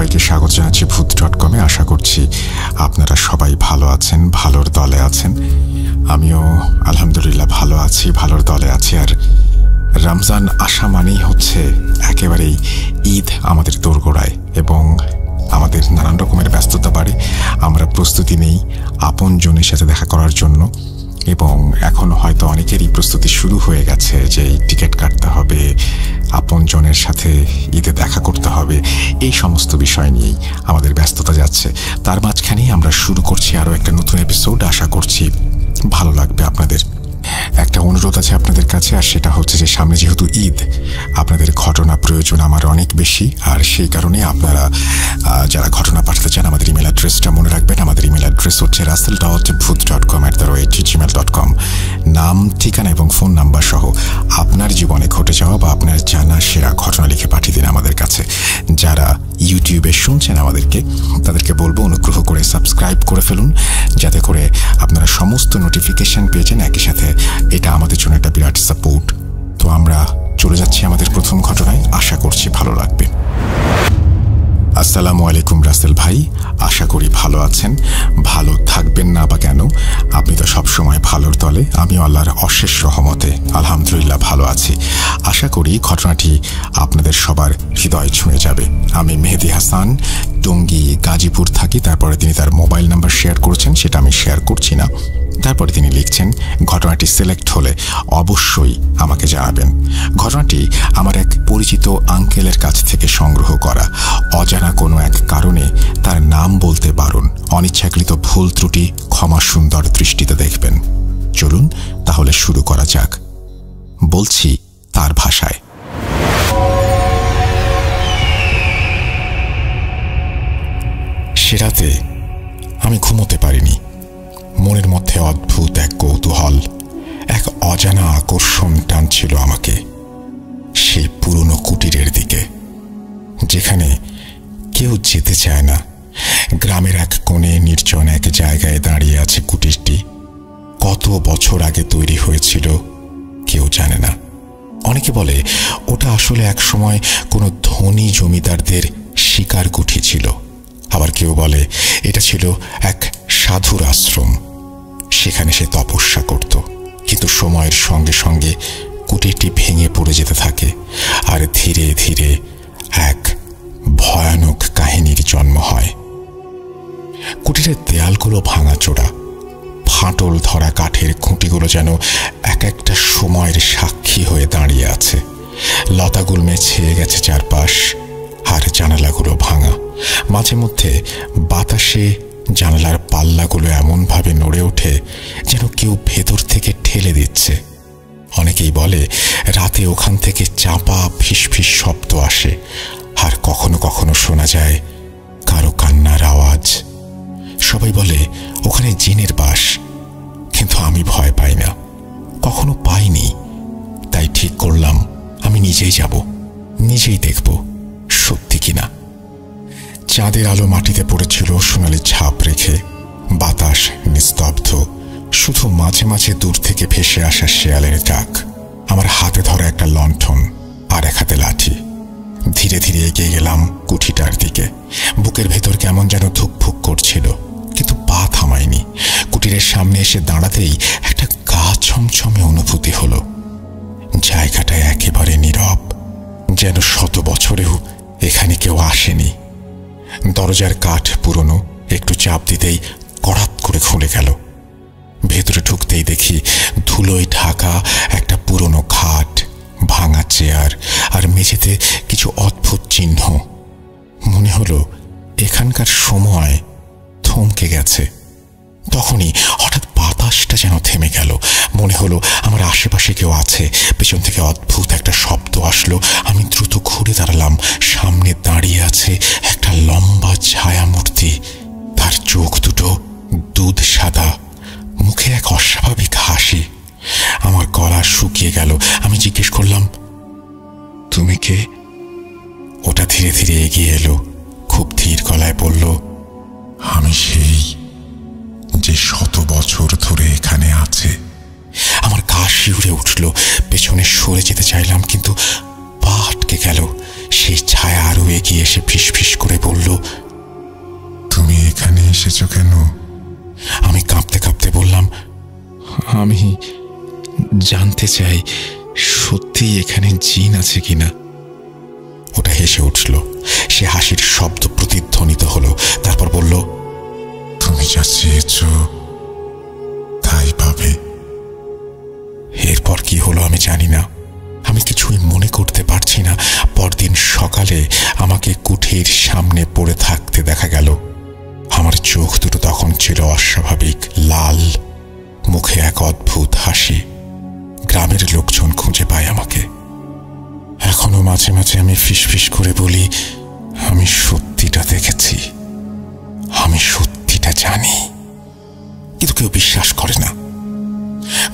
সবাইকে স্বাগত জানাচ্ছি ভূত.com-এ। আশা করছি আপনারা সবাই ভালো আছেন, ভালোর দলে আছেন। আমিও আলহামদুলিল্লাহ ভালো আছি, ভালোর দলে আছি। আর রমজান আসা মানেই হচ্ছে একেবারেই ঈদ আমাদের দোরগোড়ায় এবং আমাদের নানান রকমের ব্যস্ততা বাড়ে। আমরা প্রস্তুতি নেই আপনজনের সাথে দেখা করার জন্য, এবং এখন হয়তো অনেকেরই প্রস্তুতি শুরু হয়ে গেছে যে টিকিট কাটতে হবে, আপনজনের সাথে ঈদে দেখা করতে হবে। এই সমস্ত বিষয় নিয়েই আমাদের ব্যস্ততা যাচ্ছে। তার মাঝখানেই আমরা শুরু করছি আরও একটা নতুন এপিসোড। আশা করছি ভালো লাগবে আপনাদের। একটা অনুরোধ আছে আপনাদের কাছে, আর সেটা হচ্ছে যে সামনে যেহেতু ঈদ, আপনাদের ঘটনা প্রয়োজন আমার অনেক বেশি। আর সেই কারণে আপনারা যারা ঘটনা পাঠাতে চান, আমাদের ইমেল অ্যাড্রেসটা মনে রাখবেন। আমাদের ইমেল অ্যাড্রেস হচ্ছে russell.booth.com@gmail.com। নাম, ঠিকানা এবং ফোন নাম্বার সহ আপনার জীবনে ঘটে যাওয়া বা আপনার জানা সেরা ঘটনা লিখে পাঠিয়ে দিন আমাদের কাছে। যারা ইউটিউবে শুনছেন আমাদেরকে, তাদেরকে বলবো অনুগ্রহ করে সাবস্ক্রাইব করে ফেলুন, যাতে করে আপনারা সমস্ত নোটিফিকেশন পেয়েছেন একই সাথে। এটা আমাদের জন্য একটা বিরাট সাপোর্ট। তো আমরা চলে যাচ্ছি আমাদের প্রথম ঘটনায়। আশা করছি ভালো লাগবে। আসসালামু আলাইকুম রাসেল ভাই, আশা করি ভালো আছেন। ভালো থাকবেন না বা কেন, আপনি তো সবসময় ভালোর দলে। আমিও আল্লাহর অশেষ রহমতে আলহামদুলিল্লাহ ভালো আছি। আশা করি ঘটনাটি আপনাদের সবার হৃদয় ছুঁয়ে যাবে। আমি মেহেদি হাসান, টঙ্গী, গাজীপুর থাকি। তারপরে তিনি তার মোবাইল নাম্বার শেয়ার করেছেন, সেটা আমি শেয়ার করছি না। তারপরে তিনি লিখছেন, ঘটনাটি সিলেক্ট হলে অবশ্যই আমাকে জানাবেন। ঘটনাটি আমার এক পরিচিত আঙ্কেলের কাছ থেকে সংগ্রহ করা। অজানা কোনো এক কারণে তার নাম বলতে বারণ। অনিচ্ছাকৃত ভুল ত্রুটি ক্ষমা সুন্দর দৃষ্টিতে দেখবেন। চলুন তাহলে শুরু করা যাক। বলছি তার ভাষায়। সে রাতে আমি ঘুমোতে পারিনি। মনের মধ্যে অদ্ভুত এক কৌতূহল, এক অজানা আকর্ষণ টানছিল আমাকে সেই পুরনো কুটিরের দিকে, যেখানে কেউ যেতে চায় না। গ্রামের এক কোণে নির্জন এক জায়গায় দাঁড়িয়ে আছে কুটিরটি। কত বছর আগে তৈরি হয়েছিল কেউ জানে না। অনেকে বলে ওটা আসলে এক সময় কোনো ধনী জমিদারদের শিকার কুঠি ছিল। আবার কেউ বলে এটা ছিল এক সাধুর আশ্রম, সেখানে সে তপস্যা করত। কিন্তু সময়ের সঙ্গে সঙ্গে কুটিরটি ভেঙে পড়ে যেতে থাকে, আর ধীরে ধীরে এক ভয়ানক কাহিনীর জন্ম হয়। কুটিরের দেয়ালগুলো ভাঙাচোরা, ফাটল ধরা কাঠের খুঁটিগুলো যেন এক একটা সময়ের সাক্ষী হয়ে দাঁড়িয়ে আছে। লতাগুল্মে ছেয়ে গেছে চারপাশ, আর জানালাগুলো ভাঙা। মাঝে মধ্যে বাতাসে জানালার পাল্লাগুলো এমনভাবে নড়ে ওঠে যেন কেউ ভেতর থেকে ঠেলে দিচ্ছে। অনেকেই বলে রাতে ওখান থেকে চাপা ফিসফিস শব্দ আসে, আর কখনো কখনো শোনা যায় কারো কান্নার আওয়াজ। সবাই বলে ওখানে জিনের বাস, কিন্তু আমি ভয় পাই না, কখনো পাইনি। তাই ঠিক করলাম আমি নিজেই যাব, নিজেই দেখব সত্যি কিনা। চাঁদের আলো মাটিতে পড়েছিল সোনালি ছাপ রেখে। বাতাস নিস্তব্ধ, শুধু মাঝে মাঝে দূর থেকে ভেসে আসা শেয়ালের ডাক। আমার হাতে ধরা একটা লণ্ঠন আর এক হাতে লাঠি। ধীরে ধীরে এগিয়ে গেলাম কুঠিটার দিকে। বুকের ভেতর কেমন যেন ধুকভুক করছিল, কিন্তু পা থামাইনি। কুটিরের সামনে এসে দাঁড়াতেই একটা গা ছমছমে অনুভূতি হলো। জায়গাটা একেবারে নীরব, যেন শত বছরেও এখানে কেউ আসেনি। দরজার কাঠ পুরনো, একটু চাপ দিতেই কড়াত করে খুলে গেল। ভেতরে ঢুকতেই দেখি ধুলোয় ঢাকা একটা পুরনো খাট, ভাঙা চেয়ার, আর মেঝেতে কিছু অদ্ভুত চিহ্ন। মনে হলো এখানকার সময় থমকে গেছে। তখনই হঠাৎ বাতাসটা যেন থেমে গেল। মনে হলো আমার আশেপাশে কেউ আছে। পেছন থেকে অদ্ভুত একটা শব্দ আসলো। আমি দ্রুত ঘুরে দাঁড়ালাম। সামনে দাঁড়িয়ে আছে একটা লম্বা ছায়ামূর্তি। তার চোখ দুটো দুধ সাদা, মুখে এক অস্বাভাবিক হাসি। আমার গলা শুকিয়ে গেল। আমি জিজ্ঞেস করলাম, তুমি কে? ওটা ধীরে ধীরে এগিয়ে এলো, খুব ধীর গলায় বলল, আমি সেই যে শত বছর ধরে এখানে আছে। আমার গা শিউরে উঠল। পেছনে সরে যেতে চাইলাম, কিন্তু পা আটকে গেল। সেই ছায়া আরো এগিয়ে এসে ফিসফিস করে বলল, তুমি এখানে এসেছো কেন? আমি কাঁপতে কাঁপতে বললাম, আমি জানতে চাই সত্যি এখানে জিন আছে কিনা। ওটা হেসে উঠল। সে হাসির শব্দ প্রতিধ্বনিত হলো। তারপর বলল, তুমি যা চেয়েছ তাই পাবে। এরপর কি হলো আমি জানি না। আমি কিছুই মনে করতে পারছি না। পরদিন সকালে আমাকে কুঠির সামনে পড়ে থাকতে দেখা গেল। আমার চোখ দুটো তখন ছিল অস্বাভাবিক লাল, মুখে এক অদ্ভুত হাসি। গ্রামের লোকজন খুঁজে পায় আমাকে। এখনো মাঝে মাঝে আমি ফিসফিস করে বলি, আমি সত্যিটা দেখেছি, আমি সত্যিটা জানি, কিন্তু কেউ বিশ্বাস করে না।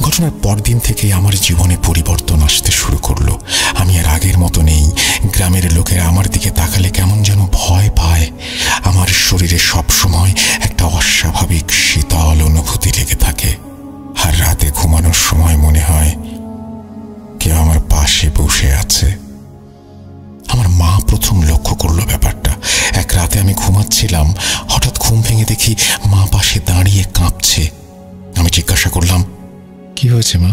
ঘটনার পরদিন থেকে আমার জীবনে পরিবর্তন আসতে শুরু করলো। আমি আর আগের মতো নেই। গ্রামের লোকেরা আমার দিকে তাকালে কেমন যেন ভয় পায়। আমার শরীরে সবসময় একটা অস্বাভাবিক শীতল অনুভূতি লেগে থাকে। আর রাতে ঘুমানোর সময় মনে হয় কেউ আমার পাশে বসে আছে। আমার মা প্রথম লক্ষ্য করলো ব্যাপারটা। এক রাতে আমি ঘুমাচ্ছিলাম, হঠাৎ ঘুম ভেঙে দেখি মা পাশে দাঁড়িয়ে কাঁপছে। আমি জিজ্ঞাসা করলাম, কি হয়েছে মা?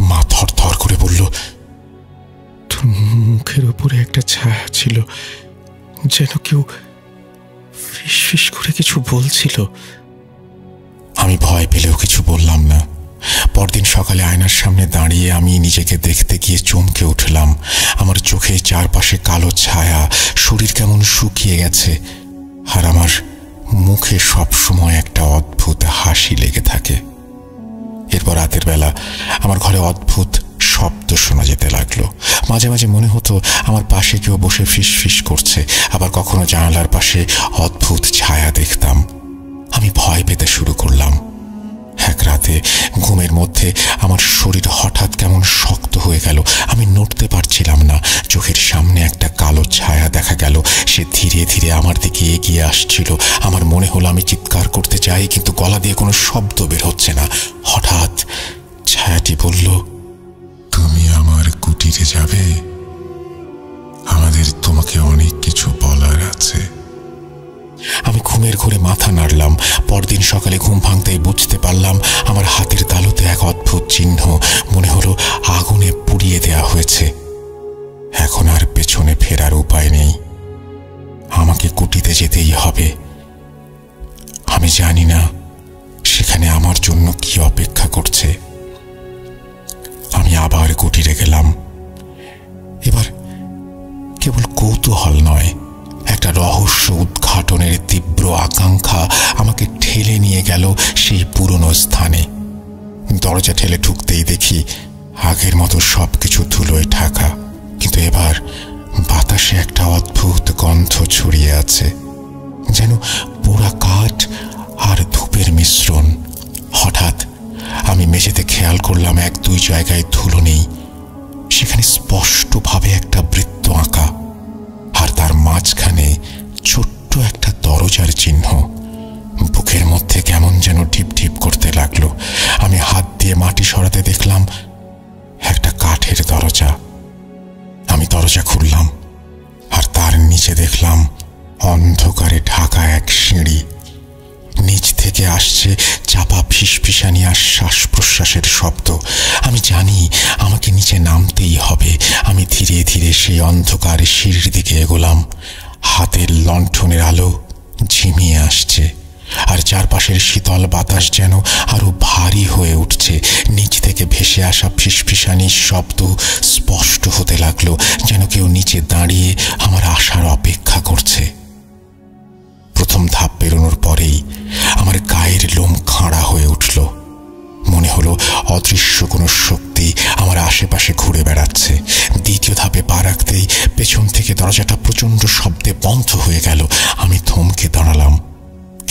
মা থর থর করে বলল, তোর মুখের উপরে একটা ছায়া ছিল, যেন কেউ ফিসফিস করে কিছু বলছিল। আমি ভয় পেলেও কিছু বললাম না। পরদিন সকালে আয়নার সামনে দাঁড়িয়ে আমি নিজেকে দেখতে গিয়ে চমকে উঠলাম। আমার চোখে চারপাশে কালো ছায়া, শরীর কেমন শুকিয়ে গেছে, আর আমার মুখে সবসময় একটা অদ্ভুত হাসি লেগে থাকে। এরপর রাতের বেলা আমার ঘরে অদ্ভুত শব্দ শোনা যেতে লাগলো। মাঝে মাঝে মনে হতো আমার পাশে কেউ বসে ফিসফিস করছে, আবার কখনো জানালার পাশে অদ্ভুত ছায়া দেখতাম। আমি ভয় পেতে শুরু করলাম। এক রাতে ঘুমের মধ্যে আমার শরীর হঠাৎ কেমন শক্ত হয়ে গেল। আমি নড়তে পারছিলাম না। চোখের সামনে একটা কালো ছায়া দেখা গেল। সে ধীরে ধীরে আমার দিকে এগিয়ে আসছিল। আমার মনে হলো আমি চিৎকার করতে চাই, কিন্তু গলা দিয়ে কোনো শব্দ বের হচ্ছে না। হঠাৎ ছায়াটি বলল, তুমি আমার কুটিরে যাবে, আমাদের তোমাকে অনেক কিছু বলার আছে। আমি ঘুমের ঘোরে মাথা নাড়লাম। পরদিন সকালে ঘুম ভাঙতেই বুঝতে পারলাম আমার হাতের তালুতে এক অদ্ভুত চিহ্ন। মনে হলো আগুনে পুড়িয়ে দেয়া হয়েছে। এখন আর পেছনে ফেরার উপায় নেই। আমাকে কুটিতে যেতেই হবে। আমি জানি না সেখানে আমার জন্য কি অপেক্ষা করছে। আমি আবার কুটিরে গেলাম। এবার কেবল কৌতূহল নয়, একটা রহস্য উদ্ঘাটনের তীব্র আকাঙ্ক্ষা আমাকে ঠেলে নিয়ে গেল সেই পুরনো স্থানে। দরজা ঠেলে ঢুকতেই দেখি আগের মতো সবকিছু ধুলোয় ঢাকা, কিন্তু এবার বাতাসে একটা অদ্ভুত গন্ধ ছড়িয়ে আছে, যেন পোড়া কাঠ আর ধূপের মিশ্রণ। হঠাৎ আমি মেঝেতে খেয়াল করলাম এক দুই জায়গায় ধুলো নেই। সেখানে স্পষ্টভাবে একটা বৃত্ত আঁকা, আর তার মাঝখানে ছোট্ট একটা দরজার চিহ্ন। বুকের মধ্যে কেমন যেন ঢিপ ঢিপ করতে লাগলো। আমি হাত দিয়ে মাটি সরাতে দেখলাম একটা কাঠের দরজা। আমি দরজা খুললাম, আর তার নিচে দেখলাম অন্ধকারে ঢাকা এক সিঁড়ি। নিচ থেকে আসছে চাপা ফিসফিসানি আর শ্বাস প্রশ্বাসের শব্দ। আমি জানি আমাকে নিচে নামতেই হবে। আমি ধীরে ধীরে সেই অন্ধকার সিঁড়ির দিকে এগোলাম। হাতের লণ্ঠনের আলো ঝিমিয়ে আসছে, আর চারপাশের শীতল বাতাস যেন আরো ভারী হয়ে উঠছে। নিচ থেকে ভেসে আসা ফিসফিসানির শব্দ স্পষ্ট হতে লাগলো, যেন কেউ নিচে দাঁড়িয়ে আমার আসার অপেক্ষা করছে। প্রথম ধাপ পেরোনোর পরেই আমার গায়ের লোম খাঁড়া হয়ে উঠল। মনে হলো অদৃশ্য কোনো শক্তি আমার আশেপাশে ঘুরে বেড়াচ্ছে। দ্বিতীয় ধাপে পা রাখতেই পেছন থেকে দরজাটা প্রচণ্ড শব্দে বন্ধ হয়ে গেল। আমি থমকে দাঁড়ালাম,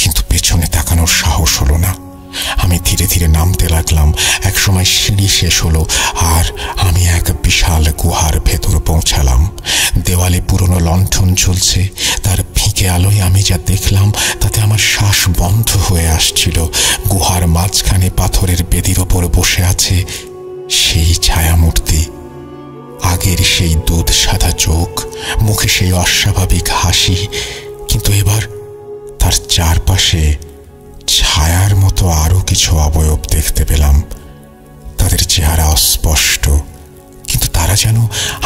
কিন্তু পেছনে তাকানোর সাহস হলো না। আমি ধীরে ধীরে নামতে লাগলাম। একসময় সিঁড়ি শেষ হলো, আর আমি এক বিশাল গুহার ভেতর পৌঁছালাম। দেওয়ালে পুরনো লণ্ঠন জ্বলছে। তার ফিকে আলোয় আমি যা দেখলাম তাতে আমার শ্বাস বন্ধ হয়ে আসছিল। গুহার মাঝখানে পাথরের বেদির ওপর বসে আছে সেই ছায়ামূর্তি। আগের সেই দুধ সাদা চোখ, মুখে সেই অস্বাভাবিক হাসি, কিন্তু এবার তার চারপাশে ছায়ার মতো আরো কিছু অবয়ব দেখতে পেলাম। তাদের চেহারা অস্পষ্ট, কিন্তু তারা যেন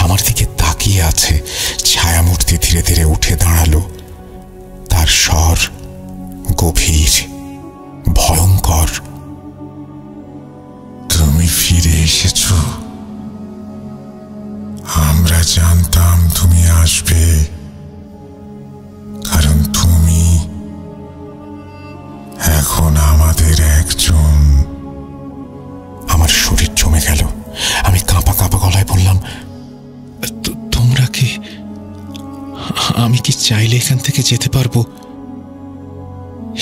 আমার দিকে তাকিয়ে আছে। ছায়ামূর্তি ধীরে ধীরে উঠে দাঁড়ালো। তার স্বর গভীর, ভয়ঙ্কর। তুমি ফিরে এসেছ। আমরা জানতাম তুমি আসবে, কারণ তুমি এখন আমাদের একজন। আমার শরীর জমে গেল। আমি কাঁপা কাঁপা গলায় বললাম, তোমরা কি? আমি কি চাইলে এখান থেকে যেতে পারবো?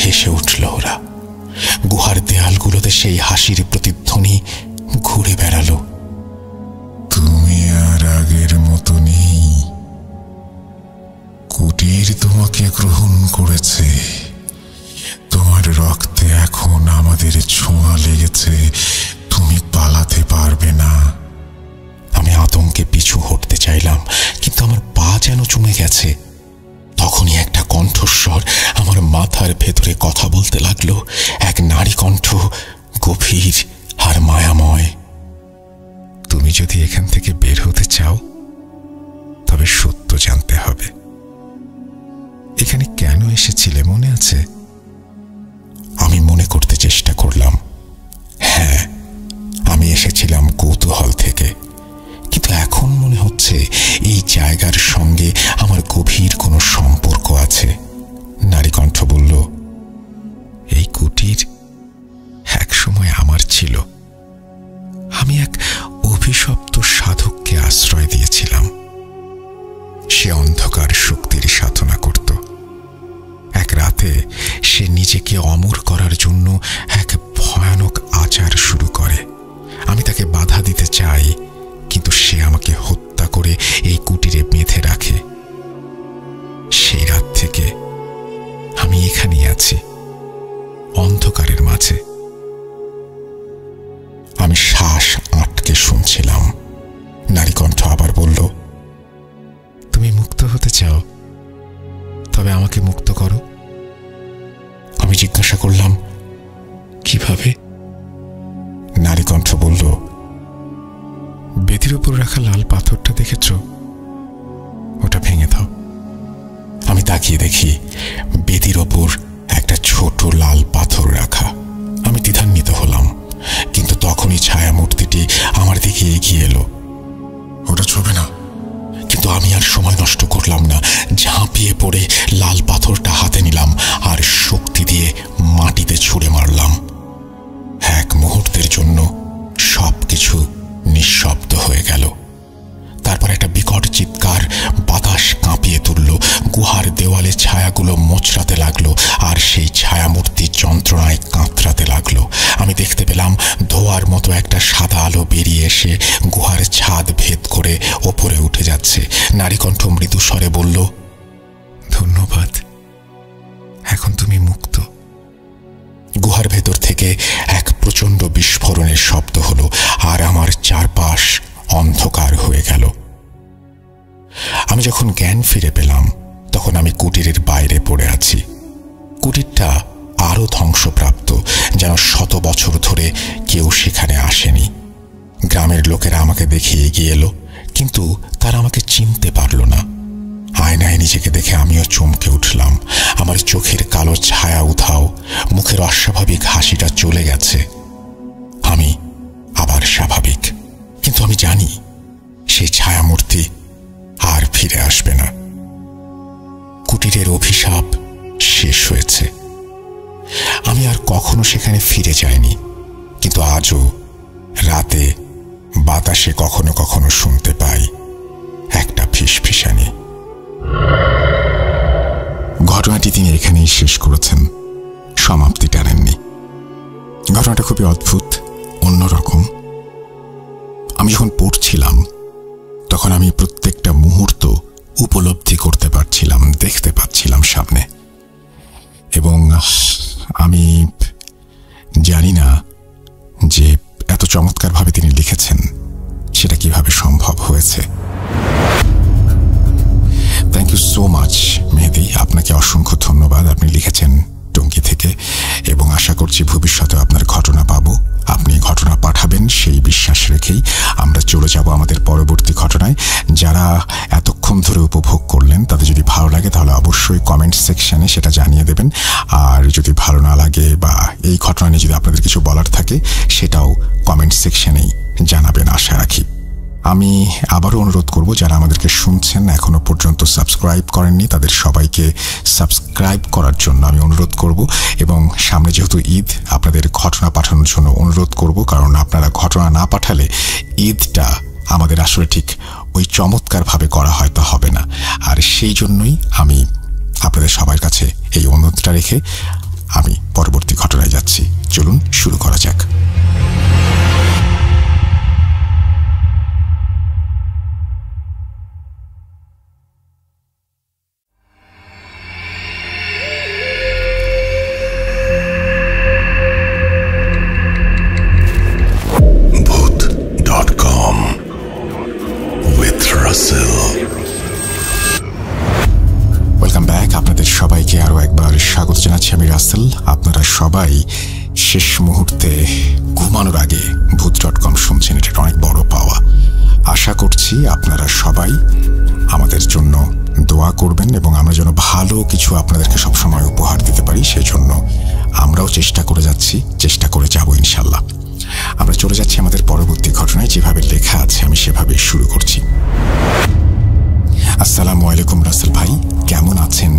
হেসে উঠল ওরা। গুহার দেয়ালগুলোতে সেই হাসির প্রতিধ্বনি ঘুরে বেড়ালো। তুমি আর আগের মতো নেই। কুটির তোমাকে গ্রহণ করেছে। তোমার রক্তে এখন আমাদের ছোঁয়া লেগেছে। তুমি পালাতে পারবে না। আমি আতঙ্কে পিছু হটতে চাইলাম, কিন্তু আমার পা যেন জমে গেছে। তখনই একটা কণ্ঠস্বর আমার মাথার ভেতরে কথা বলতে লাগলো। এক নারী কণ্ঠ, গভীর আর মায়াময়। তুমি যদি এখান থেকে বের হতে চাও, তবে সত্য জানতে হবে। এখানে কেন এসেছিলে মনে আছে? আমি মনে করতে চেষ্টা করলাম। হ্যাঁ, আমি এসেছিলাম কৌতূহল থেকে, কিন্তু এখন মনে হচ্ছে এই জায়গার সঙ্গে আমার গভীর কোনো সম্পর্ক আছে। নারী কণ্ঠ বলল, এই কুটির একসময় আমার ছিল। আমি এক অভিশপ্ত সাধককে আশ্রয় দিয়েছিলাম। সে অন্ধকার শক্তির সাধনা করত। এক রাতে সে নিজেকে অমর করার জন্য এক ভয়ানক আচার শুরু করে। আমি তাকে বাধা দিতে চাই, কিন্তু সে আমাকে হত্যা করে এই কুটিরে বেঁধে রাখে। সেই রাত থেকে আমি এখানেই আছি, অন্ধকারের মাঝে। আমি শ্বাস আটকে শুনছিলাম। নারী কণ্ঠ আবার বলল, তুমি মুক্ত হতে চাও? তবে আমাকে মুক্ত করো। আমি জিজ্ঞাসা করলাম, কিভাবে? নারী কণ্ঠ বলল, বেদির উপর রাখা লাল পাথরটা দেখেছ? ওটা ভেঙে দাও। আমি তাকিয়ে দেখি বেদির ওপর একটা ছোট লাল পাথর রাখা। আমি দ্বিধান্বিত হলাম, কিন্তু তখনই ছায়ামূর্তিটি আমার দিকে এগিয়ে এলো। ওটা ছবে না। কিন্তু আমি আর সময় নষ্ট করলাম না। ঝাঁপিয়ে পড়ে লাল পাথরটা হাতে নিলাম আর শক্তি দিয়ে মাটিতে ছুঁড়ে মারলাম। এক মুহূর্তের জন্য সবকিছু নিঃশব্দ হয়ে গেল। তারপর একটা বিকট চিৎকার, বাতাস কাঁপিয়ে তুলল। গুহার দেওয়ালে ছায়াগুলো মোচড়াতে লাগলো, আর সেই ছায়ামূর্তি যন্ত্রণায় কাঁতরাতে লাগলো। আমি দেখতে পেলাম ধোঁয়ার মতো একটা সাদা আলো বেরিয়ে এসে গুহার ছাদ ভেদ করে ওপরে উঠে যাচ্ছে। নারীকণ্ঠ মৃদু স্বরে বলল, ধন্যবাদ, এখন তুমি মুক্ত। গুহার ভেতর থেকে এক প্রচণ্ড বিস্ফোরণের শব্দ হলো, আর আমার চারপাশ অন্ধকার হয়ে গেল। আমি যখন জ্ঞান ফিরে পেলাম, তখন আমি কুটিরের বাইরে পড়ে আছি। কুটিরটা আরো ধ্বংসপ্রাপ্ত, যেন 100 বছর ধরে কেউ সেখানে আসেনি। গ্রামের লোকেরা আমাকে দেখে এগিয়ে এলো, কিন্তু তারা আমাকে চিনতে পারল না। আয়নায় নিজেকে দেখে আমিও চমকে উঠলাম। আমার চোখের কালো ছায়া উধাও, মুখের অস্বাভাবিক হাসিটা চলে গেছে। আমি আবার স্বাভাবিক, কিন্তু আমি জানি সেই ছায়ামূর্তি আর ফিরে আসবে না। কুটিরের অভিশাপ শেষ হয়েছে। আমি আর কখনো সেখানে ফিরে যাইনি, কিন্তু আজও রাতে বাতাসে কখনো কখনো শুনতে পাই একটা ফিসফিসানি। ঘটনাটি তিনি এখানেই শেষ করেছেন, সমাপ্তি টানেননি। ঘটনাটা খুবই অদ্ভুত, অন্যরকম। আমি যখন পড়ছিলাম, তখন আমি প্রত্যেকটা মুহূর্ত উপলব্ধি করতে পারছিলাম, দেখতে পাচ্ছিলাম সামনে। এবং আমি জানি না যে এত চমৎকারভাবে তিনি লিখেছেন সেটা কিভাবে সম্ভব হয়েছে। গেছে। থ্যাংক ইউ সো মাচ মেহেদি, আপনাকে অসংখ্য ধন্যবাদ। আপনি লিখেছেন টঙ্গী থেকে এবং আশা করছি ভবিষ্যতে আপনার ঘটনা পাবো। আপনি ঘটনা পাঠাবেন সেই বিশ্বাস রেখেই আমরা চলে যাব আমাদের পরবর্তী ঘটনায়। যারা এতক্ষণ ধরে উপভোগ করলেন তাদের যদি ভালো লাগে তাহলে অবশ্যই কমেন্ট সেকশনে সেটা জানিয়ে দেবেন। আর যদি ভালো না লাগে বা এই ঘটনা নিয়ে যদি আপনাদের কিছু বলার থাকে সেটাও কমেন্ট সেকশনেই জানাবেন আশা রাখি। আমি আবারও অনুরোধ করব যারা আমাদেরকে শুনছেন এখনো পর্যন্ত সাবস্ক্রাইব করেননি তাদের সবাইকে সাবস্ক্রাইব করার জন্য আমি অনুরোধ করব। এবং সামনে যেহেতু ঈদ, আপনাদের ঘটনা পাঠানোর জন্য অনুরোধ করব, কারণ আপনারা ঘটনা না পাঠালে ঈদটা আমাদের আসলে ঠিক ওই চমৎকারভাবে করা হয়তো হবে না। আর সেই জন্যই আমি আপনাদের সবার কাছে এই অনুরোধটা রেখে আমি পরবর্তী ঘটনায় যাচ্ছি। চলুন শুরু করা যাক। Welcome back. আপনাদের সবাইকে আরো একবার স্বাগত জানাচ্ছি। আমি রাসেল। আপনারা সবাই শেষ মুহূর্তে ঘুমানোর আগে ভূত.com শুনছেন, এটা অনেক বড় পাওয়া। আশা করছি আপনারা সবাই আমাদের জন্য দোয়া করবেন এবং আমরা যেন ভালো কিছু আপনাদেরকে সবসময় উপহার দিতে পারি সেই জন্য আমরাও চেষ্টা করে যাচ্ছি, চেষ্টা করে যাব ইনশাল্লাহ। আমরা চলে যাচ্ছি আমাদের পরবর্তী ঘটনায়। যেভাবে লেখা আছে আমি সেভাবেই শুরু করছি। আসসালামু আলাইকুম রাসেল ভাই, কেমন আছেন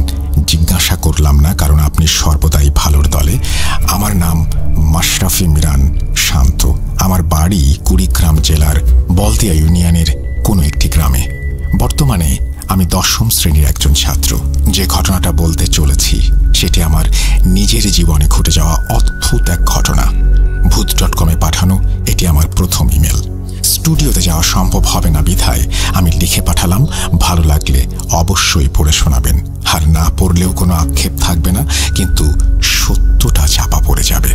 জিজ্ঞাসা করলাম না, কারণ আপনি সর্বদাই ভালোর দলে। আমার নাম মাশরাফি মিরান শান্ত। আমার বাড়ি কুড়িগ্রাম জেলার বলদিয়া ইউনিয়নের কোনো একটি গ্রামে। বর্তমানে আমি 10ম শ্রেণীর একজন ছাত্র। যে ঘটনাটা বলতে চলেছি সেটি আমার নিজের জীবনে ঘটে যাওয়া অদ্ভুত এক ঘটনা। ভূত.com পাঠানো এটি আমার প্রথম ইমেল। স্টুডিওতে যাওয়া সম্ভব হবে না বিধায় আমি লিখে পাঠালাম। ভালো লাগলে অবশ্যই পড়ে শোনাবেন। আর না পড়লেও কোনো আক্ষেপ থাকবে না, কিন্তু সত্যটা চাপা পড়ে যাবে।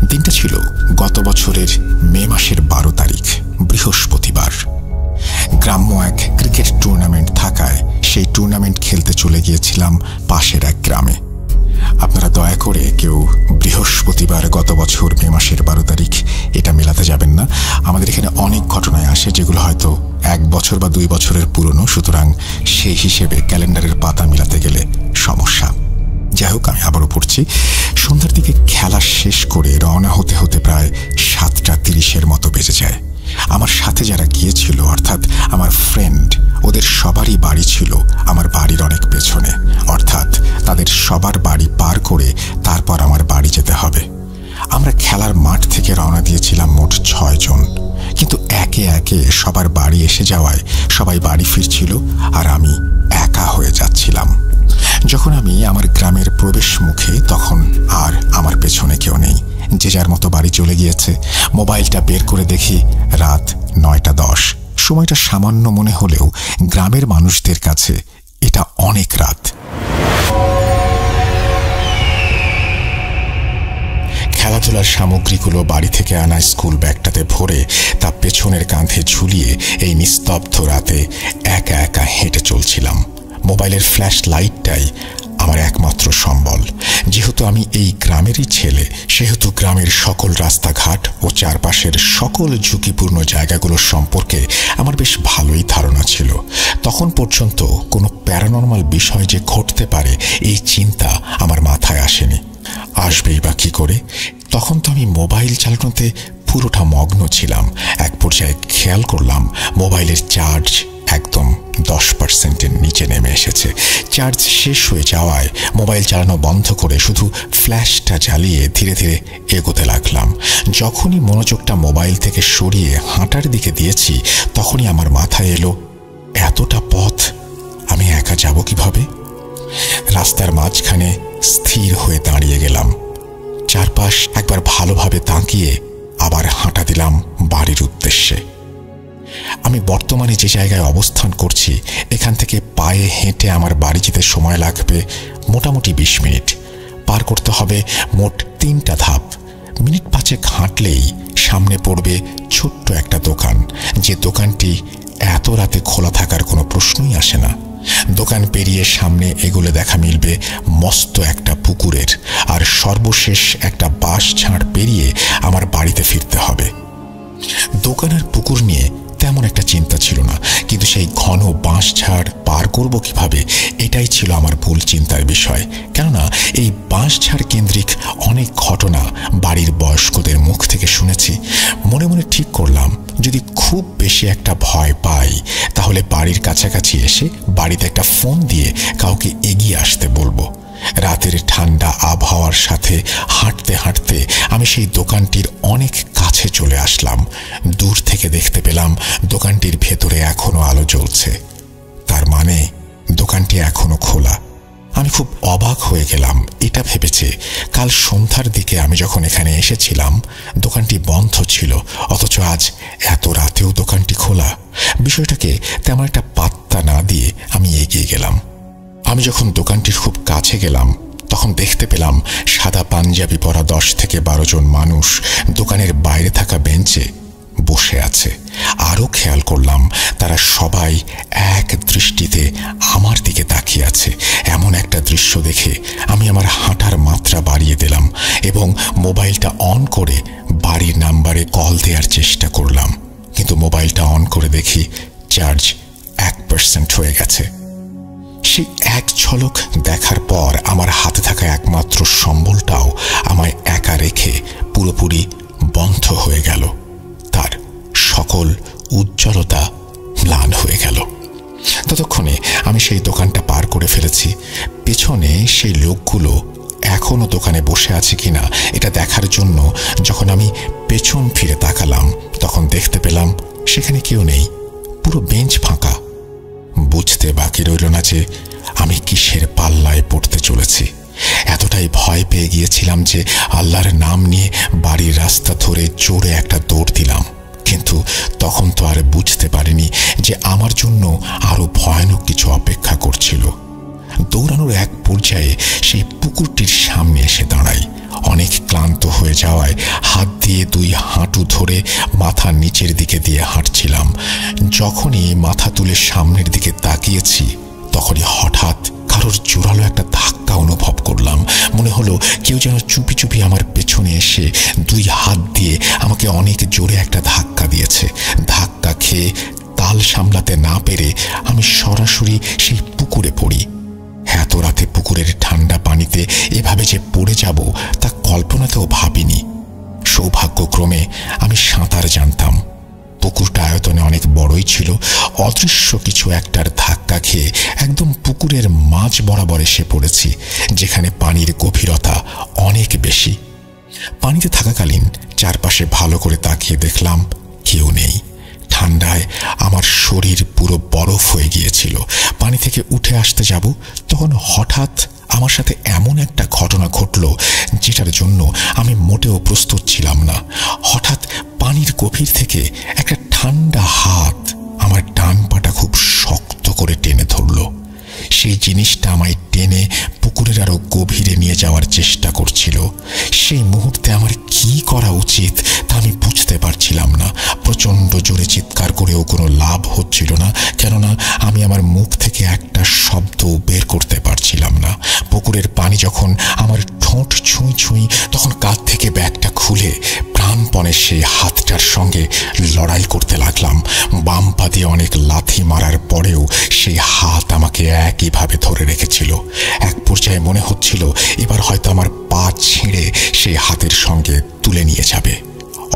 দিনটা ছিল গত বছরের মে মাসের 12 তারিখ, বৃহস্পতিবার। গ্রাম্য এক ক্রিকেট টুর্নামেন্ট থাকায় সেই টুর্নামেন্ট খেলতে চলে গিয়েছিলাম পাশের এক গ্রামে। আপনারা দয়া করে কেউ বৃহস্পতিবার গত বছর মে মাসের 12 তারিখ এটা মেলাতে যাবেন না। আমাদের এখানে অনেক ঘটনায় আসে যেগুলো হয়তো 1 বছর বা 2 বছরের পুরনো, সুতরাং সেই হিসেবে ক্যালেন্ডারের পাতা মেলাতে গেলে সমস্যা। যাই হোক, আমি আবারও পড়ছি। সন্ধ্যার দিকে খেলা শেষ করে রওনা হতে হতে প্রায় 7:30 মতো বেজে যায়। আমার সাথে যারা গিয়েছিল অর্থাৎ আমার ফ্রেন্ড, ওদের সবারই বাড়ি ছিল আমার বাড়ির অনেক পেছনে, অর্থাৎ তাদের সবার বাড়ি পার করে তারপর আমার বাড়ি যেতে হবে। আমরা খেলার মাঠ থেকে রওনা দিয়েছিলাম মোট 6 জন, কিন্তু একে একে সবার বাড়ি এসে যাওয়ায় সবাই বাড়ি ফিরছিল আর আমি একা হয়ে যাচ্ছিলাম। যখন আমি আমার গ্রামের প্রবেশ মুখে, তখন আর আমার পেছনে কেউ নেই। যে যার মতো বাড়ি চলে গিয়েছে। মোবাইলটা বের করে দেখি রাত 9:10। সময়টা সামান্য মনে হলেও গ্রামের মানুষদের কাছে এটা অনেক রাত। খেলাধুলার সামগ্রীগুলো বাড়ি থেকে আনা স্কুল ব্যাগটাতে ভরে তা পেছনের কাঁধে ঝুলিয়ে এই নিস্তব্ধ রাতে একা একা হেঁটে চলছিলাম। মোবাইলের ফ্ল্যাশ লাইটটাই আমার একমাত্র সম্বল। যেহেতু আমি এই গ্রামেরই ছেলে, সেহেতু গ্রামের সকল রাস্তাঘাট ও চারপাশের সকল ঝুঁকিপূর্ণ জায়গাগুলো সম্পর্কে আমার বেশ ভালোই ধারণা ছিল। তখন পর্যন্ত কোনো প্যারানর্মাল বিষয় যে ঘটতে পারে এই চিন্তা আমার মাথায় আসেনি। আসবেই বা কী করে? তখন তো আমি মোবাইল চালানোতে পুরোটা মগ্ন ছিলাম। এক পর্যায়ে খেয়াল করলাম মোবাইলের চার্জ একদম 10%-এর নিচে নেমে এসেছে। চার্জ শেষ হয়ে যাওয়ায় মোবাইল চালানো বন্ধ করে শুধু ফ্ল্যাশটা জ্বালিয়ে ধীরে ধীরে এগোতে লাগলাম। যখনই মনোযোগটা মোবাইল থেকে সরিয়ে হাঁটার দিকে দিয়েছি, তখনই আমার মাথায় এলো এতটা পথ আমি একা যাব কিভাবে? রাস্তার মাঝখানে স্থির হয়ে দাঁড়িয়ে গেলাম। চারপাশ একবার ভালোভাবে তাকিয়ে আবার হাঁটা দিলাম বাড়ির উদ্দেশ্যে। আমি বর্তমানে যে জায়গায় অবস্থান করছি, এখান থেকে পায়ে হেঁটে আমার বাড়ি যেতে সময় লাগবে মোটামুটি 20 মিনিট। পার করতে হবে মোট 3টা ধাপ। মিনিট 5 হাঁটলেই সামনে পড়বে ছোট্ট একটা দোকান, যে দোকানটি এত রাতে খোলা থাকার কোনো প্রশ্নই আসে না। দোকান পেরিয়ে সামনে এগুলো দেখা মিলবে মস্ত একটা পুকুরের, আর সর্বশেষ একটা বাঁশ ঝাড় পেরিয়ে আমার বাড়িতে ফিরতে হবে। দোকানের পুকুর নিয়ে তেমন একটা চিন্তা ছিল না, কিন্তু সেই ঘন বাঁশ ঝাড় পার করব কিভাবে, এটাই ছিল আমার ভুল চিন্তার বিষয়। কেননা এই বাঁশ ঝাড় কেন্দ্রিক অনেক ঘটনা বাড়ির বয়স্কদের মুখ থেকে শুনেছি। মনে মনে ঠিক করলাম, যদি খুব বেশি একটা ভয় পাই তাহলে বাড়ির কাছাকাছি এসে বাড়িতে একটা ফোন দিয়ে কাউকে এগিয়ে আসতে বলবো। রাতের ঠান্ডা আবহাওয়ার সাথে হাঁটতে হাঁটতে আমি সেই দোকানটির অনেক কাছে চলে আসলাম। দূর থেকে দেখতে পেলাম দোকানটির ভেতরে এখনো আলো জ্বলছে, তার মানে দোকানটি এখনো খোলা। আমি খুব অবাক হয়ে গেলাম, এটা ভেবেছে কাল সন্ধ্যার দিকে আমি যখন এখানে এসেছিলাম দোকানটি বন্ধ ছিল, অথচ আজ এত রাতেও দোকানটি খোলা। বিষয়টাকে তেমন একটা পাত্তা না দিয়ে আমি এগিয়ে গেলাম। আমি যখন দোকানটির খুব কাছে গেলাম তখন দেখতে পেলাম সাদা পাঞ্জাবি পরা 10 থেকে 12 জন মানুষ দোকানের বাইরে থাকা বেঞ্চে বসে আছে। আরও খেয়াল করলাম তারা সবাই এক দৃষ্টিতে আমার দিকে তাকিয়ে আছে। এমন একটা দৃশ্য দেখে আমি আমার হাঁটার মাত্রা বাড়িয়ে দিলাম এবং মোবাইলটা অন করে বাড়ির নাম্বারে কল দেওয়ার চেষ্টা করলাম, কিন্তু মোবাইলটা অন করে দেখি চার্জ 1% হয়ে গেছে। সেই এক ঝলক দেখার পর আমার হাতে থাকা একমাত্র সম্বলটাও আমায় একা রেখে পুরোপুরি বন্ধ হয়ে গেল। তার সকল উজ্জ্বলতা ম্লান হয়ে গেল। ততক্ষণে আমি সেই দোকানটা পার করে ফেলেছি। পেছনে সেই লোকগুলো এখনো দোকানে বসে আছে কিনা এটা দেখার জন্য যখন আমি পেছন ফিরে তাকালাম তখন দেখতে পেলাম সেখানে কেউ নেই, পুরো বেঞ্চ ফাঁকা। বুঝতে বাকি রইল না যে আমি কিসের পাল্লায় পড়তে চলেছি। এতটাই ভয় পেয়ে গিয়েছিলাম যে আল্লাহর নাম নিয়ে বাড়ির রাস্তা ধরে জোরে একটা দৌড় দিলাম, কিন্তু তখন তো আর বুঝতে পারিনি যে আমার জন্য আরো ভয়ানক কিছু অপেক্ষা করছিল। দৌড়ানোর এক পর্যায়ে সেই পুকুরটির সামনে এসে দাঁড়াই। অনেক ক্লান্ত হয়ে যাওয়ায় হাত দিয়ে 2 হাঁটু ধরে মাথা নিচের দিকে দিয়ে হাঁটছিলাম। যখনই মাথা তুলে সামনের দিকে তাকিয়েছি তখনই হঠাৎ কারোর জোরালো একটা ধাক্কা অনুভব করলাম। মনে হলো কেউ যেন চুপি চুপি আমার পেছনে এসে 2 হাত দিয়ে আমাকে অনেক জোরে একটা ধাক্কা দিয়েছে। ধাক্কা খেয়ে তাল সামলাতে না পেরে আমি সরাসরি সেই পুকুরে পড়ি। এত রাতে পুকুরের ঠান্ডা পানিতে এভাবে যে পড়ে যাব তা কল্পনাতেও ভাবিনি। সৌভাগ্যক্রমে আমি সাঁতার জানতাম। পুকুরটা আয়তনে অনেক বড়ই ছিল। অদৃশ্য কিছু একটার ধাক্কা খেয়ে একদম পুকুরের মাঝ বরাবর এসে পড়েছি, যেখানে পানির গভীরতা অনেক বেশি। পানিতে থাকাকালীন চারপাশে ভালো করে তাকিয়ে দেখলাম কেউ নেই। ঠান্ডায় আমার শরীর পুরো বরফ হয়ে গিয়েছিল। পানি থেকে উঠে আসতে যাব তখন হঠাৎ আমার সাথে এমন একটা ঘটনা ঘটল যেটার জন্য আমি মোটেও প্রস্তুত ছিলাম না। হঠাৎ পানির গভীর থেকে একটা ঠান্ডা হাত আমার ডান পাটা খুব শক্ত করে টেনে ধরল। সেই জিনিসটা আমায় টেনে পুকুরের আরো গভীরে নিয়ে যাওয়ার চেষ্টা করছিল। সেই মুহূর্তে আমার কি করা উচিত তা আমি বুঝতে পারছিলাম না। প্রচণ্ড জোরে চিৎকার করেও কোনো লাভ হচ্ছিল না, কেননা আমি আমার মুখ থেকে একটা শব্দ বের করতে পারছিলাম না। পুকুরের পানি যখন আমার ঠোঁট ছুঁই ছুঁই তখন কাঁধ থেকে ব্যাগটা খুলে প্রাণপণে সেই হাতটার সঙ্গে লড়াই করতে লাগলাম। বাম পা দিয়ে অনেক লাথি মারার পরেও সেই হাত আমাকে একইভাবে ধরে রেখেছিল। এক পর্যায়ে মনে হচ্ছিল এবার হয়তো আমার পা ছিঁড়ে সেই হাতের সঙ্গে তুলে নিয়ে যাবে।